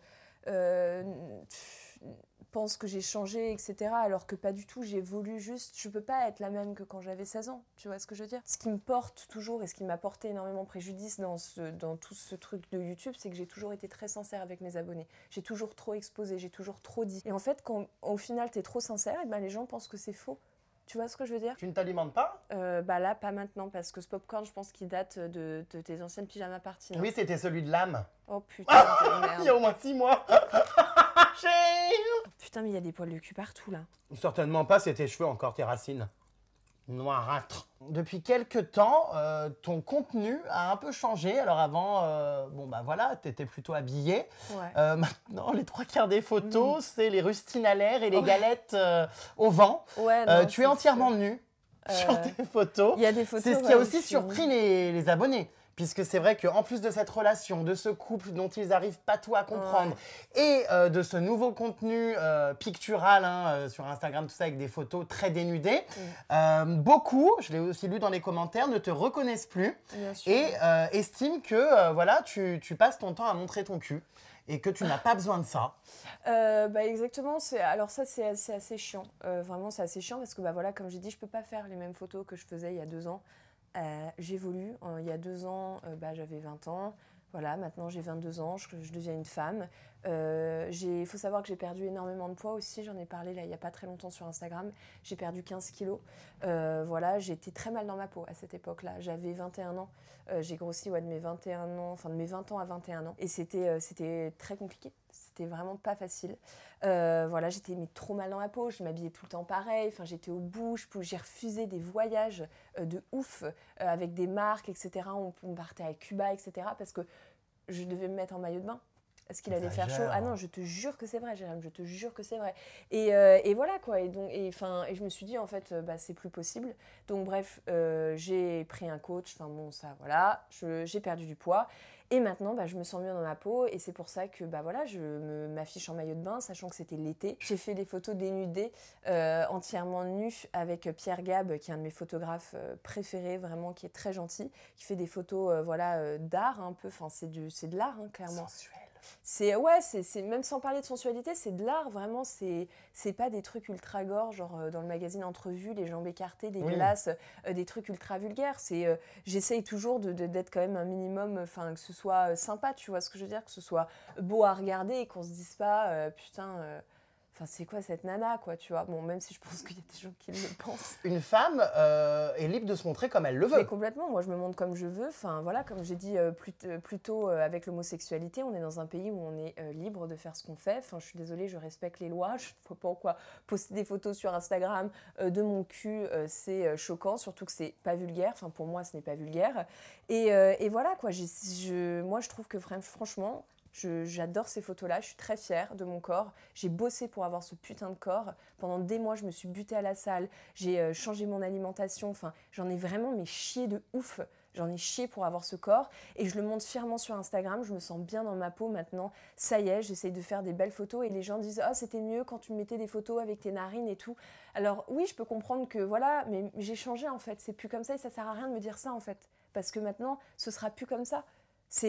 pensent que j'ai changé, etc. Alors que pas du tout, j'évolue juste. Je peux pas être la même que quand j'avais 16 ans, tu vois ce que je veux dire? Ce qui me porte toujours et ce qui m'a porté énormément préjudice dans tout ce truc de YouTube, c'est que j'ai toujours été très sincère avec mes abonnés. J'ai toujours trop exposé, j'ai toujours trop dit. Et en fait, quand au final t'es trop sincère, et ben les gens pensent que c'est faux. Tu vois ce que je veux dire? Tu ne t'alimentes pas? Bah là, pas maintenant, parce que ce popcorn, je pense qu'il date de tes anciennes pyjama parties. Oui, c'était celui de l'âme. Oh putain, de Il y a merde. au moins 6 mois. Putain, mais il y a des poils de cul partout, là. Certainement pas, c'est tes cheveux encore, tes racines. Noirâtre. Depuis quelques temps, ton contenu a un peu changé. Alors avant, t'étais plutôt habillée. Ouais. Maintenant, les 3/4 des photos, c'est les rustines à l'air et les galettes au vent. Ouais, non, Tu es entièrement nue sur tes photos. Il y a des photos. C'est ce qui a aussi surpris les abonnés. Puisque c'est vrai qu'en plus de cette relation, de ce couple dont ils n'arrivent pas tout à comprendre, et de ce nouveau contenu pictural sur Instagram, tout ça avec des photos très dénudées, beaucoup, je l'ai aussi lu dans les commentaires, ne te reconnaissent plus Bien sûr. et estiment que tu passes ton temps à montrer ton cul et que tu n'as pas besoin de ça. Exactement. Alors ça, c'est assez chiant. Vraiment, c'est assez chiant parce que voilà, comme j'ai dit, je peux pas faire les mêmes photos que je faisais il y a 2 ans. J'évolue. Il y a 2 ans, j'avais 20 ans. Voilà, maintenant j'ai 22 ans, je deviens une femme. Il faut savoir que j'ai perdu énormément de poids aussi. J'en ai parlé là il n'y a pas très longtemps sur Instagram. J'ai perdu 15 kilos. Voilà, j'étais très mal dans ma peau à cette époque-là. J'avais 21 ans. J'ai grossi de mes 21 ans, de mes 20 ans à 21 ans. Et c'était très compliqué. C'était vraiment pas facile. Voilà, j'étais trop mal dans ma peau. Je m'habillais tout le temps pareil. Enfin, j'étais au bout. J'ai refusé des voyages de ouf avec des marques, etc. On partait à Cuba, etc. Parce que je devais me mettre en maillot de bain. Est-ce qu'il allait faire chaud? Ah non, je te jure que c'est vrai, Jérôme, je te jure que c'est vrai. Et voilà quoi. Et je me suis dit en fait, c'est plus possible. Donc bref, j'ai pris un coach. Enfin bon, ça voilà, j'ai perdu du poids. Et maintenant, je me sens mieux dans ma peau. Et c'est pour ça que je m'affiche en maillot de bain, sachant que c'était l'été. J'ai fait des photos dénudées, entièrement nues, avec Pierre Gab, qui est un de mes photographes préférés, vraiment, qui est très gentil, qui fait des photos d'art un peu. Enfin, c'est de l'art, clairement. Sensuel. C'est même sans parler de sensualité, c'est de l'art, vraiment. C'est pas des trucs ultra gore, genre dans le magazine Entrevue, les jambes écartées, dégueulasses, des trucs ultra vulgaires. J'essaye toujours d'être quand même un minimum, enfin, que ce soit sympa, tu vois ce que je veux dire, que ce soit beau à regarder et qu'on se dise pas, putain. Enfin, c'est quoi cette nana, quoi, tu vois? Bon, même si je pense qu'il y a des gens qui le pensent. Une femme est libre de se montrer comme elle le Mais veut. complètement, moi je me montre comme je veux. Enfin, voilà, comme j'ai dit plus tôt avec l'homosexualité, on est dans un pays où on est libre de faire ce qu'on fait. Enfin, je suis désolée, je respecte les lois. Je ne vois pas pourquoi poster des photos sur Instagram de mon cul, c'est choquant, surtout que c'est pas vulgaire. Enfin, pour moi, ce n'est pas vulgaire. Et voilà, quoi. Moi, je trouve que franchement, j'adore ces photos-là, je suis très fière de mon corps. J'ai bossé pour avoir ce putain de corps. Pendant des mois, je me suis butée à la salle. J'ai changé mon alimentation. Enfin, j'en ai vraiment chié de ouf. J'en ai chié pour avoir ce corps. Et je le montre fièrement sur Instagram. Je me sens bien dans ma peau maintenant. Ça y est, j'essaye de faire des belles photos. Et les gens disent « Ah, c'était mieux quand tu mettais des photos avec tes narines et tout. » Alors oui, je peux comprendre que voilà, mais j'ai changé en fait. C'est plus comme ça et ça sert à rien de me dire ça en fait. Parce que maintenant, ce sera plus comme ça.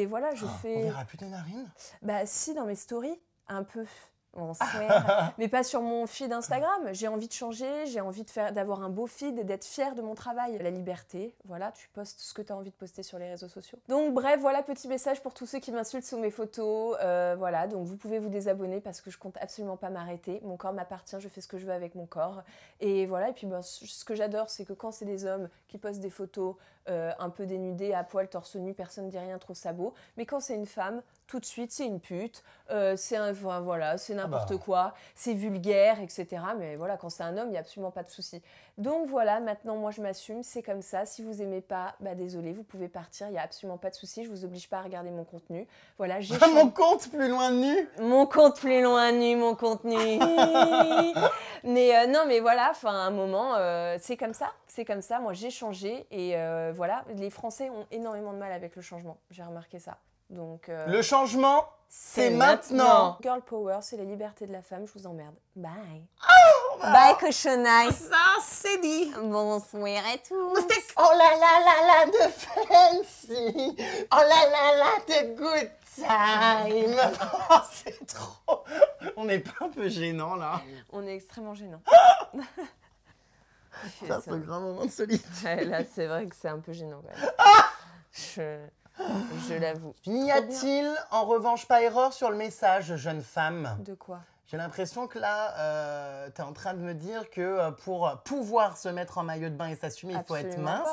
Voilà, je fais... On verra plus tes narines? Bah si, dans mes stories, un peu. On swear, mais pas sur mon feed Instagram. J'ai envie de changer, j'ai envie d'avoir un beau feed et d'être fière de mon travail. La liberté, voilà, tu postes ce que tu as envie de poster sur les réseaux sociaux. Donc bref, voilà, petit message pour tous ceux qui m'insultent sous mes photos. Voilà, donc vous pouvez vous désabonner parce que je compte absolument pas m'arrêter. Mon corps m'appartient, je fais ce que je veux avec mon corps. Et voilà, et puis ce que j'adore, c'est que quand c'est des hommes qui postent des photos un peu dénudées, à poil, torse nu, personne ne dit rien, trouve ça beau. Mais quand c'est une femme, tout de suite, c'est une pute, c'est n'importe quoi, c'est vulgaire, etc. Mais voilà, quand c'est un homme, il n'y a absolument pas de souci. Donc voilà, maintenant, moi, je m'assume, c'est comme ça. Si vous aimez pas, bah désolé, vous pouvez partir, il n'y a absolument pas de souci. Je vous oblige pas à regarder mon contenu. Voilà, j'ai Mon compte plus loin de nu. Mon compte plus loin nu, mon contenu. Mais non, mais voilà, enfin, à un moment, c'est comme ça. Moi, j'ai changé et voilà, les Français ont énormément de mal avec le changement. J'ai remarqué ça. Donc, le changement, c'est maintenant. Girl power, c'est la liberté de la femme. Je vous emmerde. Bye. Bye, cochonaille. Ça, c'est dit. Bonsoir à tous. Oh là là là là, de fancy. Oh là là là, de good time. Oh, c'est trop. On n'est pas un peu gênant là? On est extrêmement gênant. Ça, c'est un grand moment de solitude. Ouais, là, c'est vrai que c'est un peu gênant. Je l'avoue. N'y a-t-il en revanche pas erreur sur le message, jeune femme? De quoi? J'ai l'impression que là, tu es en train de me dire que pour pouvoir se mettre en maillot de bain et s'assumer, il faut être mince.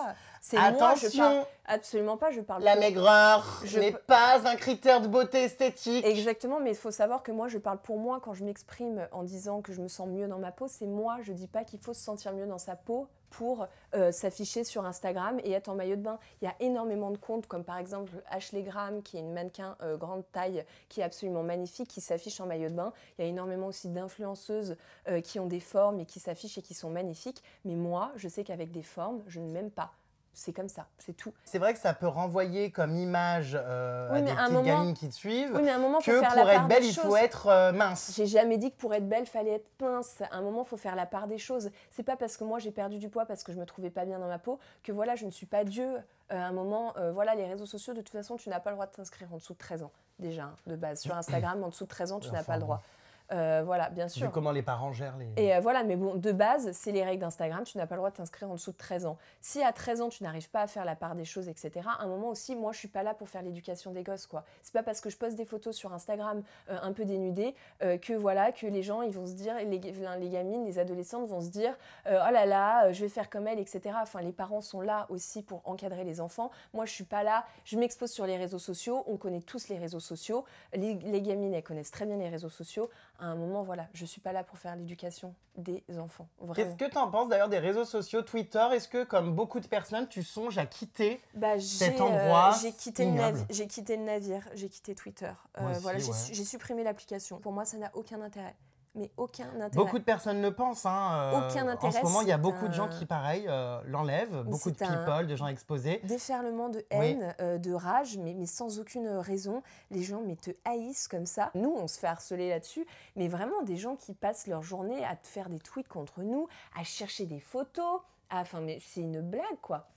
Attention, absolument pas, je parle la maigreur n'est pas un critère de beauté esthétique. Exactement, mais il faut savoir que moi, je parle pour moi quand je m'exprime en disant que je me sens mieux dans ma peau. C'est moi, je dis pas qu'il faut se sentir mieux dans sa peau pour s'afficher sur Instagram et être en maillot de bain. Il y a énormément de comptes, comme par exemple Ashley Graham, qui est une mannequin grande taille, qui est absolument magnifique, qui s'affiche en maillot de bain. Il y a énormément aussi d'influenceuses qui ont des formes et qui s'affichent et qui sont magnifiques. Mais moi, je sais qu'avec des formes, je ne m'aime pas. C'est comme ça, c'est tout. C'est vrai que ça peut renvoyer comme image à des petites gamines qui te suivent mais à un moment, que pour être belle, il faut être mince. J'ai jamais dit que pour être belle, il fallait être mince. À un moment, il faut faire la part des choses. C'est pas parce que moi, j'ai perdu du poids parce que je me trouvais pas bien dans ma peau que voilà, je ne suis pas Dieu. À un moment, voilà, les réseaux sociaux, de toute façon, tu n'as pas le droit de t'inscrire en dessous de 13 ans. Déjà, hein, de base. Sur Instagram, en dessous de 13 ans, tu n'as pas le droit. Voilà, bien sûr. Vu comment les parents gèrent les... Et voilà, mais bon, de base, c'est les règles d'Instagram, tu n'as pas le droit de t'inscrire en dessous de 13 ans. Si à 13 ans, tu n'arrives pas à faire la part des choses, etc., à un moment aussi, moi, je suis pas là pour faire l'éducation des gosses, quoi. C'est pas parce que je poste des photos sur Instagram un peu dénudées que voilà, que les gens, ils vont se dire, les gamines, les adolescentes vont se dire, oh là là, je vais faire comme elle, etc. Enfin, les parents sont là aussi pour encadrer les enfants. Moi, je suis pas là, je m'expose sur les réseaux sociaux, on connaît tous les réseaux sociaux, les gamines, elles connaissent très bien les réseaux sociaux. À un moment, voilà, je suis pas là pour faire l'éducation des enfants. Qu'est-ce que tu en penses d'ailleurs des réseaux sociaux, Twitter? Est-ce que, comme beaucoup de personnes, tu songes à quitter cet endroit ignoble? J'ai quitté le navire, j'ai quitté Twitter. Voilà, j'ai supprimé l'application. Pour moi, ça n'a aucun intérêt. Mais aucun intérêt. Beaucoup de personnes le pensent. Aucun intérêt. En ce moment, il y a beaucoup de gens qui, pareil, l'enlèvent. Beaucoup de people, de gens exposés. Déferlement de haine, de rage, mais sans aucune raison. Les gens te haïssent comme ça. Nous, on se fait harceler là-dessus. Mais vraiment, des gens qui passent leur journée à te faire des tweets contre nous, à chercher des photos. Enfin, mais c'est une blague, quoi.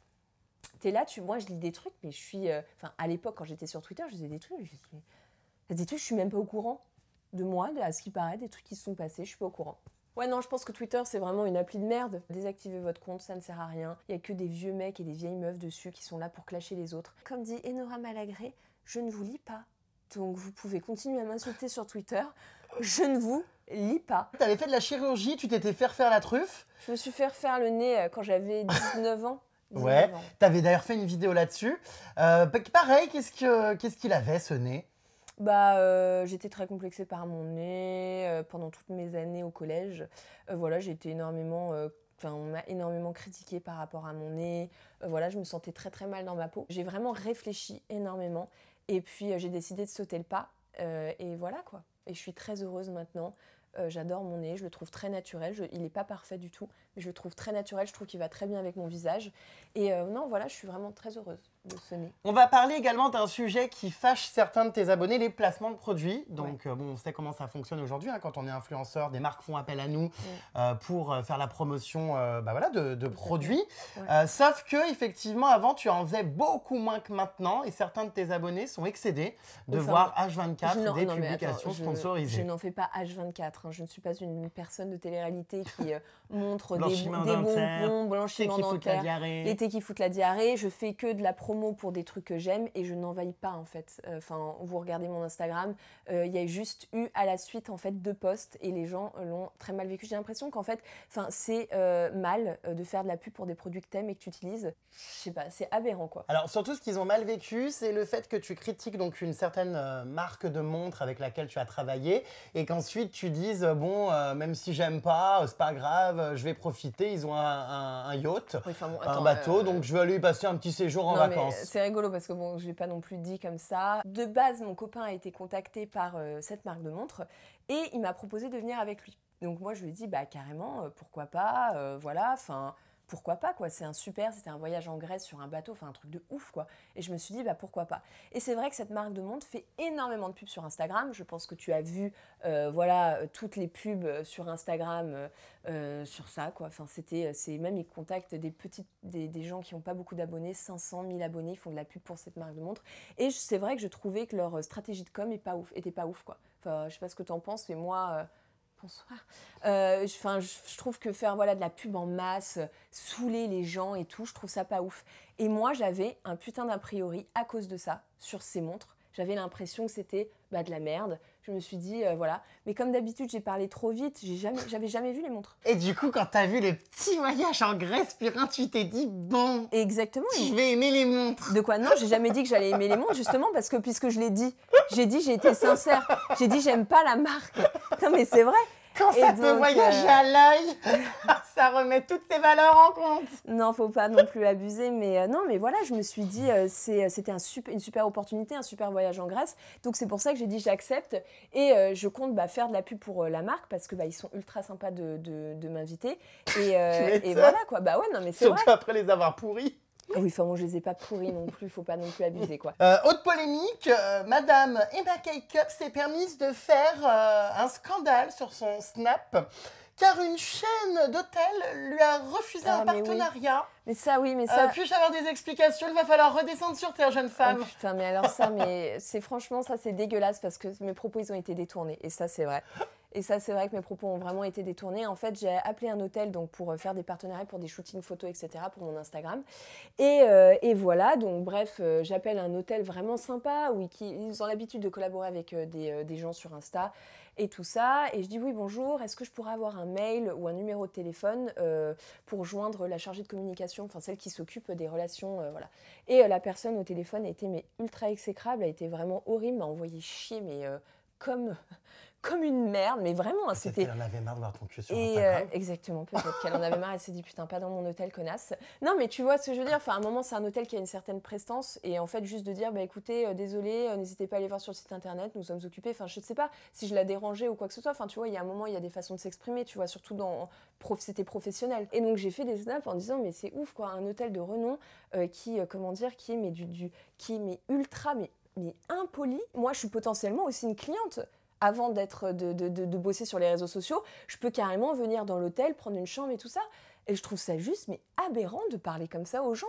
T'es là, moi, je lis des trucs, mais je suis... à l'époque, quand j'étais sur Twitter, je lisais des trucs, Il y a des trucs, je suis même pas au courant de moi, à ce qui paraît, des trucs qui se sont passés, je suis pas au courant. Ouais, non, je pense que Twitter, c'est vraiment une appli de merde. Désactivez votre compte, ça ne sert à rien. Il y a que des vieux mecs et des vieilles meufs dessus qui sont là pour clasher les autres. Comme dit Enora Malagré, je ne vous lis pas. Donc vous pouvez continuer à m'insulter sur Twitter. Je ne vous lis pas. T'avais fait de la chirurgie, tu t'étais fait refaire la truffe. Je me suis fait refaire le nez quand j'avais 19 ans. 19 Ouais, ans. t'avais d'ailleurs fait une vidéo là-dessus. Pareil, qu'est-ce qu'il avait ce nez? J'étais très complexée par mon nez pendant toutes mes années au collège. Voilà, j'ai été énormément... on m'a énormément critiquée par rapport à mon nez. Voilà, je me sentais très très mal dans ma peau. J'ai vraiment réfléchi énormément. Et puis, j'ai décidé de sauter le pas. Et voilà, quoi. Et je suis très heureuse maintenant. J'adore mon nez, je le trouve très naturel. Il n'est pas parfait du tout, mais je le trouve très naturel. Je trouve qu'il va très bien avec mon visage. Et non, voilà, je suis vraiment très heureuse de ce nez. On va parler également d'un sujet qui fâche certains de tes abonnés, les placements de produits. Donc, bon, on sait comment ça fonctionne aujourd'hui. Quand on est influenceur, des marques font appel à nous pour faire la promotion de produits. Ouais. Sauf que, effectivement, avant, tu en faisais beaucoup moins que maintenant. Et certains de tes abonnés sont excédés de voir H24 des publications sponsorisées. Je n'en fais pas H24. Je ne suis pas une personne de télé-réalité qui montre des Blanchiment bonbons, blanchiment dentaire, l'été qui foutent la diarrhée. Je fais que de la promo pour des trucs que j'aime et je n'envahis pas en fait. Vous regardez mon Instagram, il y a juste eu à la suite en fait 2 posts et les gens l'ont très mal vécu. J'ai l'impression qu'en fait, c'est mal de faire de la pub pour des produits que t'aimes et que tu utilises. Je sais pas, c'est aberrant quoi. Alors surtout ce qu'ils ont mal vécu, c'est le fait que tu critiques donc une certaine marque de montre avec laquelle tu as travaillé et qu'ensuite tu dises même si j'aime pas, c'est pas grave, je vais profiter. Ils ont un yacht, un bateau, donc je vais aller y passer un petit séjour en vacances. C'est rigolo parce que je l'ai pas non plus dit comme ça. De base, mon copain a été contacté par cette marque de montre et il m'a proposé de venir avec lui. Donc moi je lui ai dit carrément, pourquoi pas, pourquoi pas quoi, c'était un voyage en Grèce sur un bateau, un truc de ouf quoi. Et je me suis dit pourquoi pas. Et c'est vrai que cette marque de montre fait énormément de pubs sur Instagram. Je pense que tu as vu toutes les pubs sur Instagram sur ça quoi. C'est même ils contactent des gens qui n'ont pas beaucoup d'abonnés, 500 000 abonnés, ils font de la pub pour cette marque de montre. Et c'est vrai que je trouvais que leur stratégie de com était pas ouf quoi. Je sais pas ce que tu en penses, mais moi. Bonsoir. Je trouve que faire de la pub en masse, saouler les gens et tout, je trouve ça pas ouf. Et moi, j'avais un putain d'a priori à cause de ça, sur ces montres. J'avais l'impression que c'était de la merde. Je me suis dit, voilà. Mais comme d'habitude, j'ai parlé trop vite, j'avais jamais vu les montres. Et du coup, quand t'as vu le petit voyage en Grèce, purin, tu t'es dit, bon, exactement. Je vais aimer les montres. De quoi? Non, j'ai jamais dit que j'allais aimer les montres, justement, parce que puisque je l'ai dit, j'ai été sincère. J'ai dit, j'aime pas la marque. Non, mais c'est vrai. Quand ça peut voyager à l'œil, ça remet toutes ses valeurs en compte. Non, faut pas non plus abuser, mais non, mais voilà, je me suis dit, c'était une super opportunité, un super voyage en Grèce. Donc c'est pour ça que j'ai dit j'accepte et je compte faire de la pub pour la marque parce que ils sont ultra sympas de m'inviter. Et voilà quoi, ouais, non, mais c'est vrai. Surtout après les avoir pourris. Oui, moi je les ai pas pourris non plus, faut pas non plus abuser quoi. Autre polémique, Madame Emma K-Cup s'est permise de faire un scandale sur son Snap car une chaîne d'hôtels lui a refusé un partenariat. Oui. Mais ça, oui, mais ça... Puis-je avoir des explications? Il va falloir redescendre sur terre, jeune femme. Oh, putain, mais alors ça, franchement, ça c'est dégueulasse parce que mes propos, ils ont été détournés. Et ça, c'est vrai. Et ça, c'est vrai que mes propos ont vraiment été détournés. En fait, j'ai appelé un hôtel donc, pour faire des partenariats pour des shootings photos, etc. pour mon Instagram. Et voilà, donc bref, j'appelle un hôtel vraiment sympa où ils ont l'habitude de collaborer avec des gens sur Insta et tout ça. Et je dis oui, bonjour, est-ce que je pourrais avoir un mail ou un numéro de téléphone pour joindre la chargée de communication, enfin celle qui s'occupe des relations, voilà. Et la personne au téléphone a été ultra exécrable, a été vraiment horrible, m'a envoyé chier, comme une merde, mais vraiment, c'était... Elle en avait marre de voir ton cul sur Instagram. Exactement, peut-être qu'elle en avait marre, elle s'est dit, putain, pas dans mon hôtel, connasse. Non, mais tu vois ce que je veux dire, à un moment, c'est un hôtel qui a une certaine prestance, et en fait, juste de dire, écoutez, désolé, n'hésitez pas à aller voir sur le site internet, nous sommes occupés, je ne sais pas si je l'ai dérangé ou quoi que ce soit, tu vois, il y a un moment, il y a des façons de s'exprimer, tu vois, surtout c'était professionnel. Et donc, j'ai fait des snaps en disant, mais c'est ouf, quoi, un hôtel de renom qui est ultra, mais impoli. Moi, je suis potentiellement aussi une cliente. Avant de bosser sur les réseaux sociaux, je peux carrément venir dans l'hôtel, prendre une chambre et tout ça. Et je trouve ça juste, mais aberrant de parler comme ça aux gens.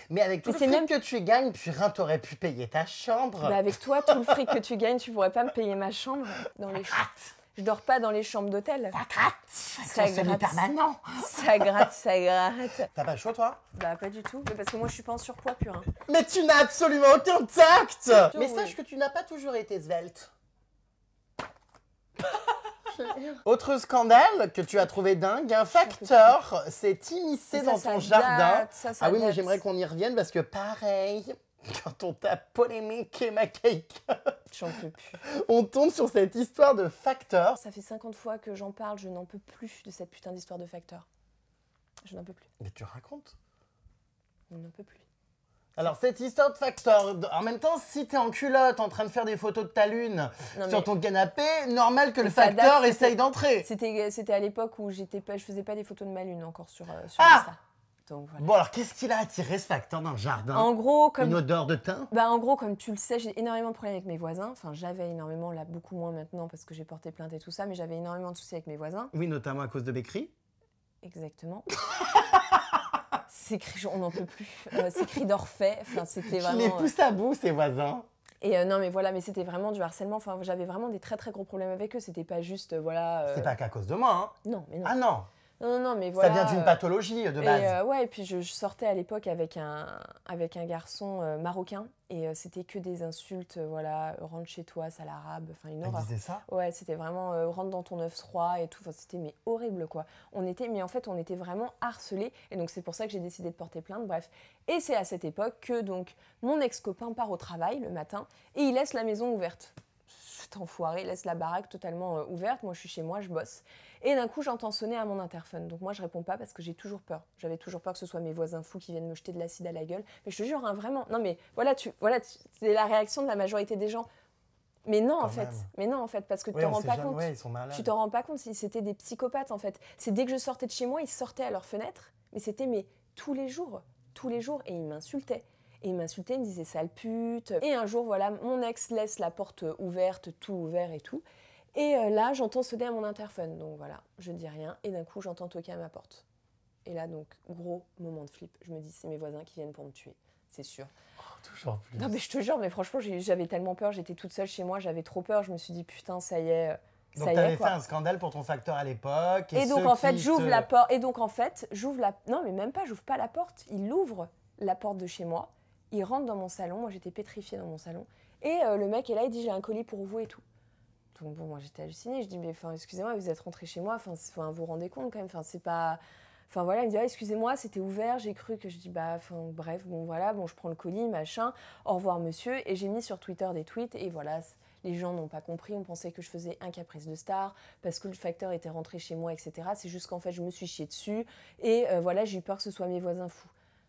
Mais avec tout Mais le c'est fric même- que tu gagnes, putain, t'aurais pu payer ta chambre. Bah, avec toi, tout le fric que tu gagnes, tu pourrais pas me payer ma chambre dans les Gratte, Je dors pas dans les chambres d'hôtel. ça gratte. Ça Avec ton gratte. semi-permanent. Ça gratte, ça gratte. T'as pas le choix, toi? Bah pas du tout, mais parce que moi je suis pas en surpoids pur. Hein. Mais tu n'as absolument aucun tact. Mais oui. sache que tu n'as pas toujours été svelte. Autre scandale que tu as trouvé dingue, un facteur s'est immiscé dans ton jardin. date, ça Ah oui, mais date. j'aimerais qu'on y revienne parce que pareil, quand on t'a polémiqué ma cake, J'en peux plus. on tombe sur cette histoire de facteur. Ça fait 50 fois que j'en parle, je n'en peux plus de cette putain d'histoire de facteur. Je n'en peux plus. Mais tu racontes. On n'en peut plus. Alors cette histoire de facteur, en même temps, si t'es en culotte en train de faire des photos de ta lune Non, sur mais- ton canapé, normal que le ça facteur date, essaye d'entrer. C'était à l'époque où je faisais pas des photos de ma lune encore sur Ah Insta. Donc voilà. Bon alors qu'est-ce qu'il a attiré ce facteur dans le jardin? En gros, Une odeur de thym? En gros, comme tu le sais, j'ai énormément de problèmes avec mes voisins. Enfin, j'avais énormément, là, beaucoup moins maintenant parce que j'ai porté plainte et tout ça, mais j'avais énormément de soucis avec mes voisins. Oui, notamment à cause de Bécry. Exactement. Ces cris, on n'en peut plus. Ces cris d'Orphée, enfin, c'était Je les vraiment. pousse à bout, ces voisins. Et non, mais voilà, mais c'était vraiment du harcèlement. Enfin, j'avais vraiment des très très gros problèmes avec eux. C'était pas juste, voilà. C'est pas qu'à cause de moi, hein. Non, mais non. Ah non, Non, mais voilà. ça vient d'une pathologie de base. Et ouais, et puis je sortais à l'époque avec un garçon marocain et c'était que des insultes, voilà, rentre chez toi, sale arabe, enfin une Elle horreur. disait ça? Ouais, c'était vraiment rentre dans ton 9-3 et tout, enfin, c'était mais horrible quoi. Mais en fait, on était vraiment harcelés et donc c'est pour ça que j'ai décidé de porter plainte, bref. Et c'est à cette époque que donc mon ex-copain part au travail le matin et il laisse la maison ouverte. Cet enfoiré laisse la baraque totalement ouverte, moi je suis chez moi, je bosse. Et d'un coup, j'entends sonner à mon interphone. Donc moi, je réponds pas parce que j'ai toujours peur. J'avais toujours peur que ce soit mes voisins fous qui viennent me jeter de l'acide à la gueule. Mais je te jure, hein, vraiment. Non, mais c'est la réaction de la majorité des gens. Mais non, Quand en fait. même. Mais non, en fait, parce que tu Ouais, t'en on rends sait pas jamais. compte. Ouais, ils sont malades. Tu t'en rends pas compte si c'était des psychopathes, en fait. C'est dès que je sortais de chez moi, ils sortaient à leur fenêtre. Mais c'était tous les jours. Tous les jours. Et ils m'insultaient. Et il m'insultait, il me disait sale pute. Et un jour, voilà, mon ex laisse la porte ouverte, tout ouvert et tout. Et là, j'entends sonner à mon interphone. Donc voilà, je dis rien. Et d'un coup, j'entends toquer à ma porte. Et là, donc, gros moment de flip. Je me dis, c'est mes voisins qui viennent pour me tuer. C'est sûr. Toujours plus. Non, mais je te jure, mais franchement, j'avais tellement peur. J'étais toute seule chez moi. J'avais trop peur. Je me suis dit, putain, ça y est. Donc Ça y t'avais est, fait quoi. un scandale pour ton facteur à l'époque. Et donc, ceux en fait, qui j'ouvre te- la porte. Et donc, en fait, j'ouvre la... Non, mais même pas, j'ouvre pas la porte. Il ouvre la porte de chez moi. Il rentre dans mon salon. Moi, j'étais pétrifiée dans mon salon. Et le mec est là, il dit, j'ai un colis pour vous et tout. Donc bon, moi j'étais hallucinée, je dis mais enfin excusez-moi, vous êtes rentré chez moi, enfin vous vous rendez compte quand même, enfin c'est pas, enfin voilà, il me dit ah, excusez-moi, c'était ouvert, j'ai cru que je dis bah enfin bref, bon voilà, bon je prends le colis, machin, au revoir monsieur, et j'ai mis sur Twitter des tweets et voilà, les gens n'ont pas compris, on pensait que je faisais un caprice de star parce que le facteur était rentré chez moi, etc. C'est juste qu'en fait je me suis chiée dessus et voilà, j'ai eu peur que ce soit mes voisins fous.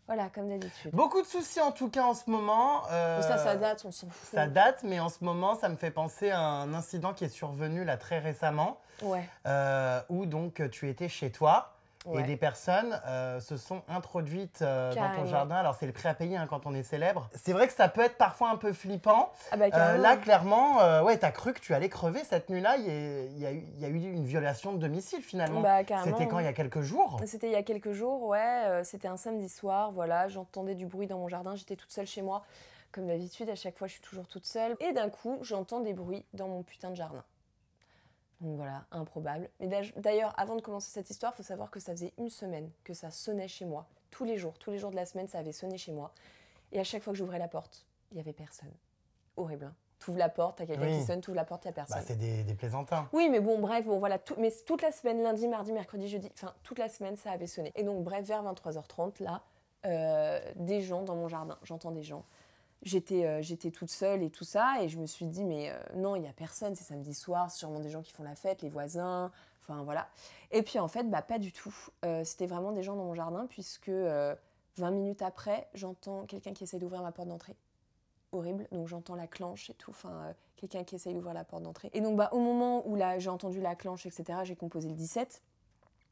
Voilà, comme d'habitude. Beaucoup de soucis en tout cas en ce moment. Ça date, on s'en fout. Ça date, mais en ce moment, ça me fait penser à un incident qui est survenu là très récemment, Ouais. où donc tu étais chez toi et Ouais. des personnes se sont introduites dans ton Carrément. jardin. Alors c'est le prix à payer hein, quand on est célèbre. C'est vrai que ça peut être parfois un peu flippant. Ah bah carrément. Là, clairement, ouais, t'as cru que tu allais crever cette nuit-là. Il y a eu une violation de domicile finalement. Bah, carrément, C'était quand, ouais. il y a quelques jours? C'était il y a quelques jours, ouais. C'était un samedi soir, voilà. J'entendais du bruit dans mon jardin. J'étais toute seule chez moi. Comme d'habitude, à chaque fois, je suis toujours toute seule. Et d'un coup, j'entends des bruits dans mon putain de jardin. Donc voilà, improbable. Mais d'ailleurs, avant de commencer cette histoire, il faut savoir que ça faisait une semaine que ça sonnait chez moi. Tous les jours de la semaine, ça avait sonné chez moi. Et à chaque fois que j'ouvrais la porte, il n'y avait personne. Horrible, hein. T'ouvres la porte, t'as quelqu'un Oui. qui sonne, t'ouvres la porte, il n'y a personne. Bah, c'est des plaisantins. Oui, mais bon, bref, bon, voilà. Mais toute la semaine, lundi, mardi, mercredi, jeudi, enfin, toute la semaine, ça avait sonné. Et donc, bref, vers 23h30, là, des gens dans mon jardin. J'entends des gens. J'étais toute seule et tout ça. Et je me suis dit, mais non, il n'y a personne. C'est samedi soir. C'est sûrement des gens qui font la fête, les voisins. Enfin, voilà. Et puis, en fait, bah, pas du tout. C'était vraiment des gens dans mon jardin, puisque 20 minutes après, j'entends quelqu'un qui essaie d'ouvrir ma porte d'entrée. Horrible, donc j'entends la clenche et tout, enfin quelqu'un qui essaye d'ouvrir la porte d'entrée. Et donc bah, au moment où j'ai entendu la clenche, etc., j'ai composé le 17.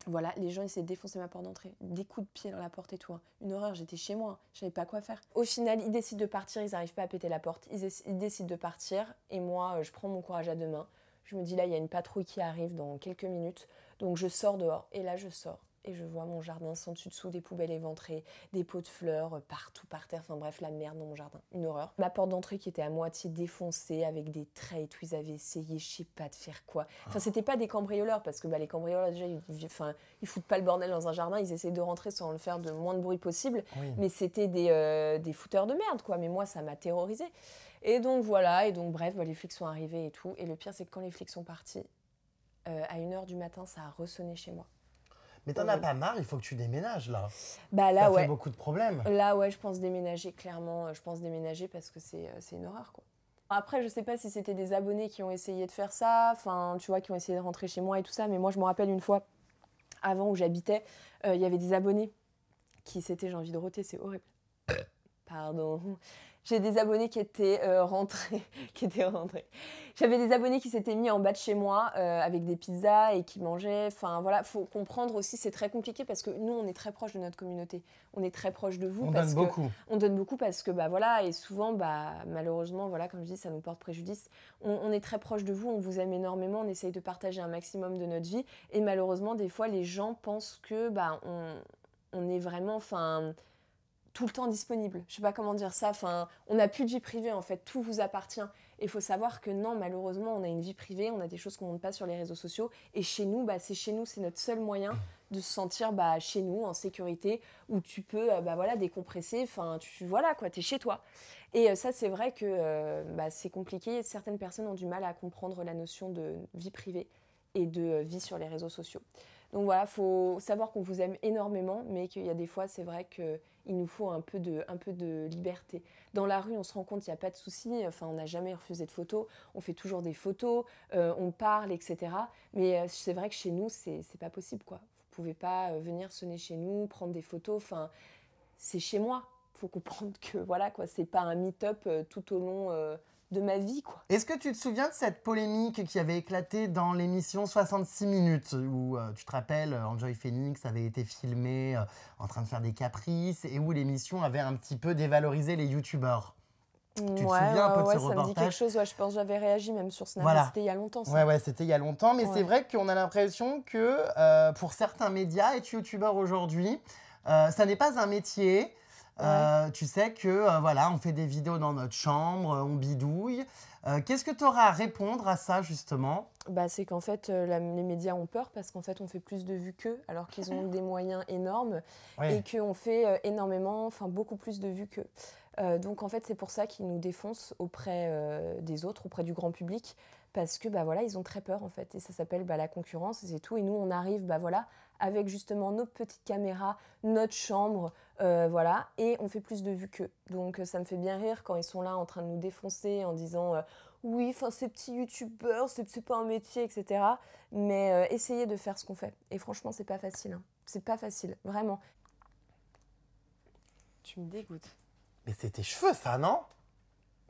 Voilà, les gens essaient de défoncer ma porte d'entrée, des coups de pied dans la porte et tout. Hein. Une horreur, j'étais chez moi, je savais pas quoi faire. Au final, ils décident de partir, ils n'arrivent pas à péter la porte, ils décident de partir et moi, je prends mon courage à deux mains. Je me dis là, il y a une patrouille qui arrive dans quelques minutes, donc je sors dehors et là je sors. et je vois mon jardin sans dessus-dessous, des poubelles éventrées, des pots de fleurs partout par terre, enfin bref, la merde dans mon jardin, une horreur. Ma porte d'entrée qui était à moitié défoncée avec des traits et tout, ils avaient essayé, je sais pas de faire quoi. Enfin, c'était pas des cambrioleurs, parce que les cambrioleurs déjà, ils foutent pas le bordel dans un jardin, ils essaient de rentrer sans le faire de moins de bruit possible, mais c'était des fouteurs de merde, quoi. Mais moi, ça m'a terrorisée. Et donc voilà, et donc bref, les flics sont arrivés et tout. Et le pire, c'est que quand les flics sont partis, à 1h du matin, ça a ressonné chez moi. Mais t'en as pas marre, il faut que tu déménages là. Là, ça fait beaucoup de problèmes. Là, ouais, je pense déménager, clairement. Je pense déménager parce que c'est une horreur, quoi. Après, je sais pas si c'était des abonnés qui ont essayé de faire ça, enfin, tu vois, qui ont essayé de rentrer chez moi et tout ça. Mais moi, je me rappelle une fois, avant où j'habitais, il y avait des abonnés qui s'étaient, j'ai envie de roter, c'est horrible. Pardon. J'ai des abonnés qui étaient rentrés. J'avais des abonnés qui s'étaient mis en bas de chez moi avec des pizzas et qui mangeaient. Enfin voilà, faut comprendre aussi, c'est très compliqué parce que nous, on est très proche de notre communauté. On est très proche de vous. On donne beaucoup. On donne beaucoup parce que voilà, et souvent, malheureusement, voilà, comme je dis, ça nous porte préjudice. On est très proche de vous, on vous aime énormément, on essaye de partager un maximum de notre vie. Et malheureusement, des fois, les gens pensent que on est vraiment, tout le temps disponible. Je sais pas comment dire ça. On n'a plus de vie privée, en fait. Tout vous appartient. Et il faut savoir que non, malheureusement, on a une vie privée, on a des choses qu'on ne montre pas sur les réseaux sociaux. Et chez nous, c'est chez nous, c'est notre seul moyen de se sentir chez nous, en sécurité, où tu peux décompresser. Voilà, quoi, t'es chez toi. Et ça, c'est vrai que c'est compliqué. Certaines personnes ont du mal à comprendre la notion de vie privée et de vie sur les réseaux sociaux. Donc voilà, il faut savoir qu'on vous aime énormément, mais qu'il y a des fois, c'est vrai qu'il nous faut un peu de liberté. Dans la rue, on se rend compte qu'il n'y a pas de souci, on n'a jamais refusé de photos, on fait toujours des photos, on parle, etc. Mais c'est vrai que chez nous, c'est pas possible, quoi. Vous ne pouvez pas venir sonner chez nous, prendre des photos, c'est chez moi. Il faut comprendre que voilà, quoi, c'est pas un meet-up tout au long de ma vie, quoi. Est-ce que tu te souviens de cette polémique qui avait éclaté dans l'émission 66 minutes où, tu te rappelles, Enjoy Phoenix avait été filmé en train de faire des caprices et où l'émission avait un petit peu dévalorisé les youtubeurs? Tu te souviens un peu de ce reportage? Ça me dit quelque chose, je pense que j'avais réagi même sur Snap, c'était il y a longtemps. Ça. Ouais, c'était il y a longtemps, mais c'est vrai qu'on a l'impression que pour certains médias, être youtubeur aujourd'hui, ça n'est pas un métier. Tu sais que on fait des vidéos dans notre chambre, on bidouille. Qu'est-ce que tu auras à répondre à ça justement? C'est qu'en fait les médias ont peur parce qu'en fait on fait plus de vues qu'eux alors qu'ils ont des moyens énormes et qu'on fait beaucoup plus de vues qu'eux. Donc en fait c'est pour ça qu'ils nous défoncent auprès des autres, auprès du grand public parce que ils ont très peur en fait et ça s'appelle la concurrence et c'est tout et nous on arrive avec justement nos petites caméras, notre chambre, et on fait plus de vues qu'eux. Donc ça me fait bien rire quand ils sont là en train de nous défoncer en disant oui, ces petits youtubeurs, c'est pas un métier, etc. Mais essayez de faire ce qu'on fait. Et franchement, c'est pas facile. C'est pas facile, vraiment. Tu me dégoûtes. Mais c'est tes cheveux, ça, non?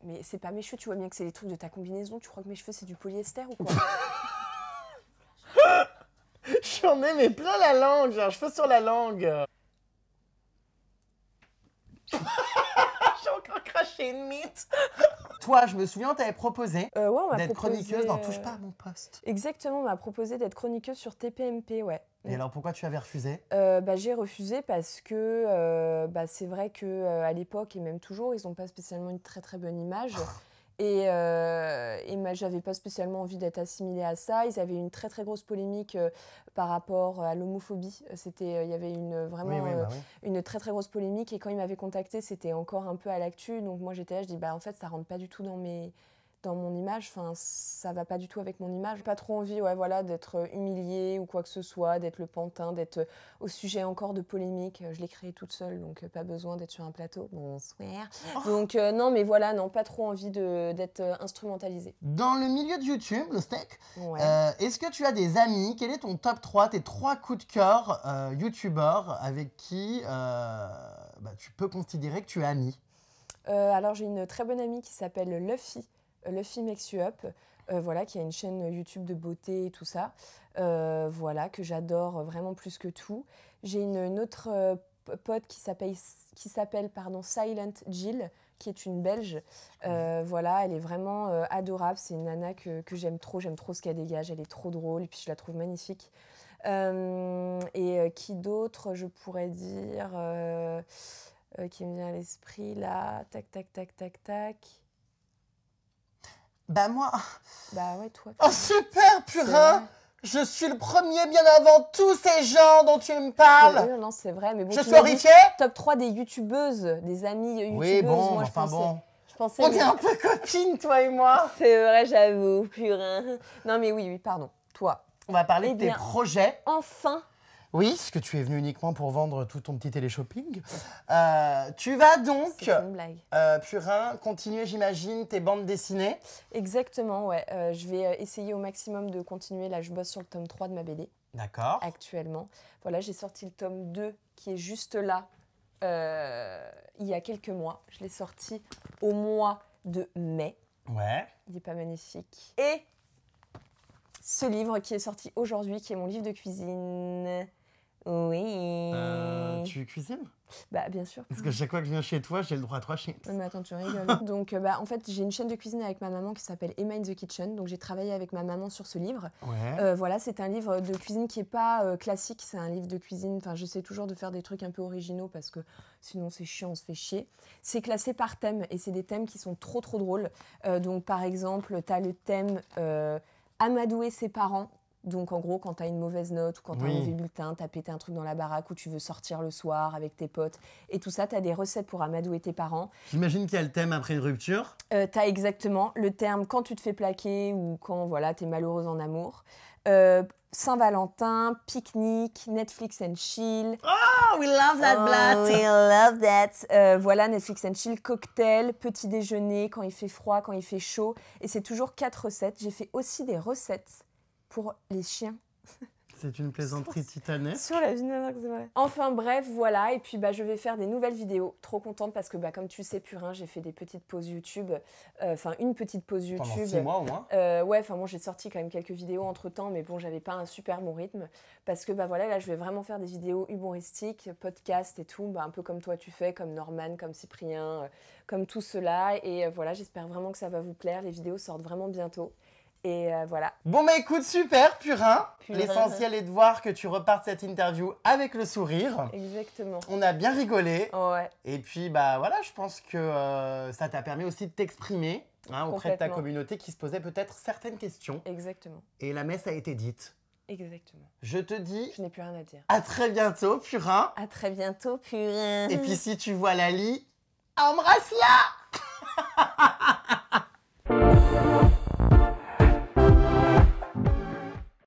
Mais c'est pas mes cheveux, tu vois bien que c'est les trucs de ta combinaison. Tu crois que mes cheveux, c'est du polyester ou quoi? J'en ai plein la langue, j'ai un cheveu sur la langue. J'ai encore craché une mythe. Toi, je me souviens, on t'avait proposé d'être chroniqueuse dans Touche pas à mon poste. Exactement, on m'a proposé d'être chroniqueuse sur TPMP, ouais. Et alors, pourquoi tu avais refusé? J'ai refusé parce que c'est vrai qu'à l'époque, et même toujours, ils n'ont pas spécialement une très très bonne image. Et j'avais pas spécialement envie d'être assimilée à ça. Ils avaient une très très grosse polémique par rapport à l'homophobie. Il y avait une très très grosse polémique et quand ils m'avaient contactée, c'était encore un peu à l'actu. Donc moi j'étais là, je dis en fait ça rentre pas du tout dans mon image, ça va pas du tout avec mon image. Pas trop envie d'être humiliée ou quoi que ce soit, d'être le pantin, d'être au sujet encore de polémique. Je l'ai créé toute seule, donc pas besoin d'être sur un plateau. Bonsoir. Donc non, mais voilà, non, pas trop envie d'être instrumentalisée. Dans le milieu de YouTube, le steak, est-ce que tu as des amis? Quel est ton top 3, tes 3 coups de cœur youtubeurs avec qui tu peux considérer que tu es amie? Alors j'ai une très bonne amie qui s'appelle Luffy. Luffy Makes You Up, qui a une chaîne YouTube de beauté et tout ça, que j'adore vraiment plus que tout. J'ai une autre pote qui s'appelle Silent Jill, qui est une Belge. Elle est vraiment adorable. C'est une nana que j'aime trop ce qu'elle dégage. Elle est trop drôle et puis je la trouve magnifique. Qui d'autre, je pourrais dire, qui me vient à l'esprit là. Tac, tac, tac, tac, tac. Bah moi... Bah ouais, toi. Oh super, purin! Je suis le premier bien avant tous ces gens dont tu me parles. Non, c'est vrai. Mais bon, je suis horrifiée. Top 3 des youtubeuses, des amies youtubeuses. Oui, bon, moi, enfin bon. Je pensais, on est un peu copines, toi et moi. C'est vrai, j'avoue, purin. Non, mais oui, pardon. Toi. On va parler de tes projets. Enfin. Oui, parce que tu es venu uniquement pour vendre tout ton petit télé-shopping. Tu vas donc, c'est une blague. Purin, continuer, j'imagine, tes bandes dessinées. Exactement, ouais. Je vais essayer au maximum de continuer. Là, je bosse sur le tome 3 de ma BD. D'accord. Actuellement. Voilà, j'ai sorti le tome 2 qui est juste là, il y a quelques mois. Je l'ai sorti au mois de mai. Ouais. Il n'est pas magnifique. Et ce livre qui est sorti aujourd'hui, qui est mon livre de cuisine. Oui. Tu cuisines? Bah bien sûr. Parce que chaque fois que je viens chez toi, j'ai le droit à 3 chips. Mais attends, tu rigoles. Donc en fait, j'ai une chaîne de cuisine avec ma maman qui s'appelle Emma in the Kitchen. Donc j'ai travaillé avec ma maman sur ce livre. Ouais. Voilà, c'est un livre de cuisine qui n'est pas classique. C'est un livre de cuisine. Enfin, j'essaie toujours de faire des trucs un peu originaux parce que sinon c'est chiant, on se fait chier. C'est classé par thème et c'est des thèmes qui sont trop drôles. Donc par exemple, tu as le thème amadouer ses parents. Donc en gros, quand tu as une mauvaise note ou quand tu as un mauvais bulletin, tu as pété un truc dans la baraque ou tu veux sortir le soir avec tes potes et tout ça, tu as des recettes pour amadouer tes parents. J'imagine qu'il y a le thème après une rupture. Tu as exactement le terme quand tu te fais plaquer ou quand voilà, tu es malheureuse en amour. Saint-Valentin, pique-nique, Netflix and chill. Oh, we love that, Blatt. We love that. Voilà, Netflix and chill, cocktail, petit déjeuner, quand il fait froid, quand il fait chaud. Et c'est toujours 4 recettes. J'ai fait aussi des recettes pour les chiens. C'est une plaisanterie titanesque. Sur la vie, c'est vrai. Enfin bref, voilà. Et puis je vais faire des nouvelles vidéos. Trop contente parce que comme tu sais, Purin, j'ai fait des petites pauses YouTube. Enfin, une petite pause YouTube. Pendant 6 mois au moins. Ouais, enfin bon, j'ai sorti quand même quelques vidéos entre-temps. Mais bon, j'avais pas un super bon rythme. Parce que voilà, là, je vais vraiment faire des vidéos humoristiques, podcasts et tout. Un peu comme toi tu fais, comme Norman, comme Cyprien, comme tout cela. Et voilà, j'espère vraiment que ça va vous plaire. Les vidéos sortent vraiment bientôt. Et voilà. Bon bah écoute, super, Purin. L'essentiel est de voir que tu repartes cette interview avec le sourire. Exactement. On a bien rigolé. Ouais. Et puis voilà, je pense que ça t'a permis aussi de t'exprimer auprès de ta communauté qui se posait peut-être certaines questions. Exactement. Et la messe a été dite. Exactement. Je te dis... Je n'ai plus rien à dire. À très bientôt, Purin. À très bientôt, Purin. Et puis si tu vois Lali, embrasse-la.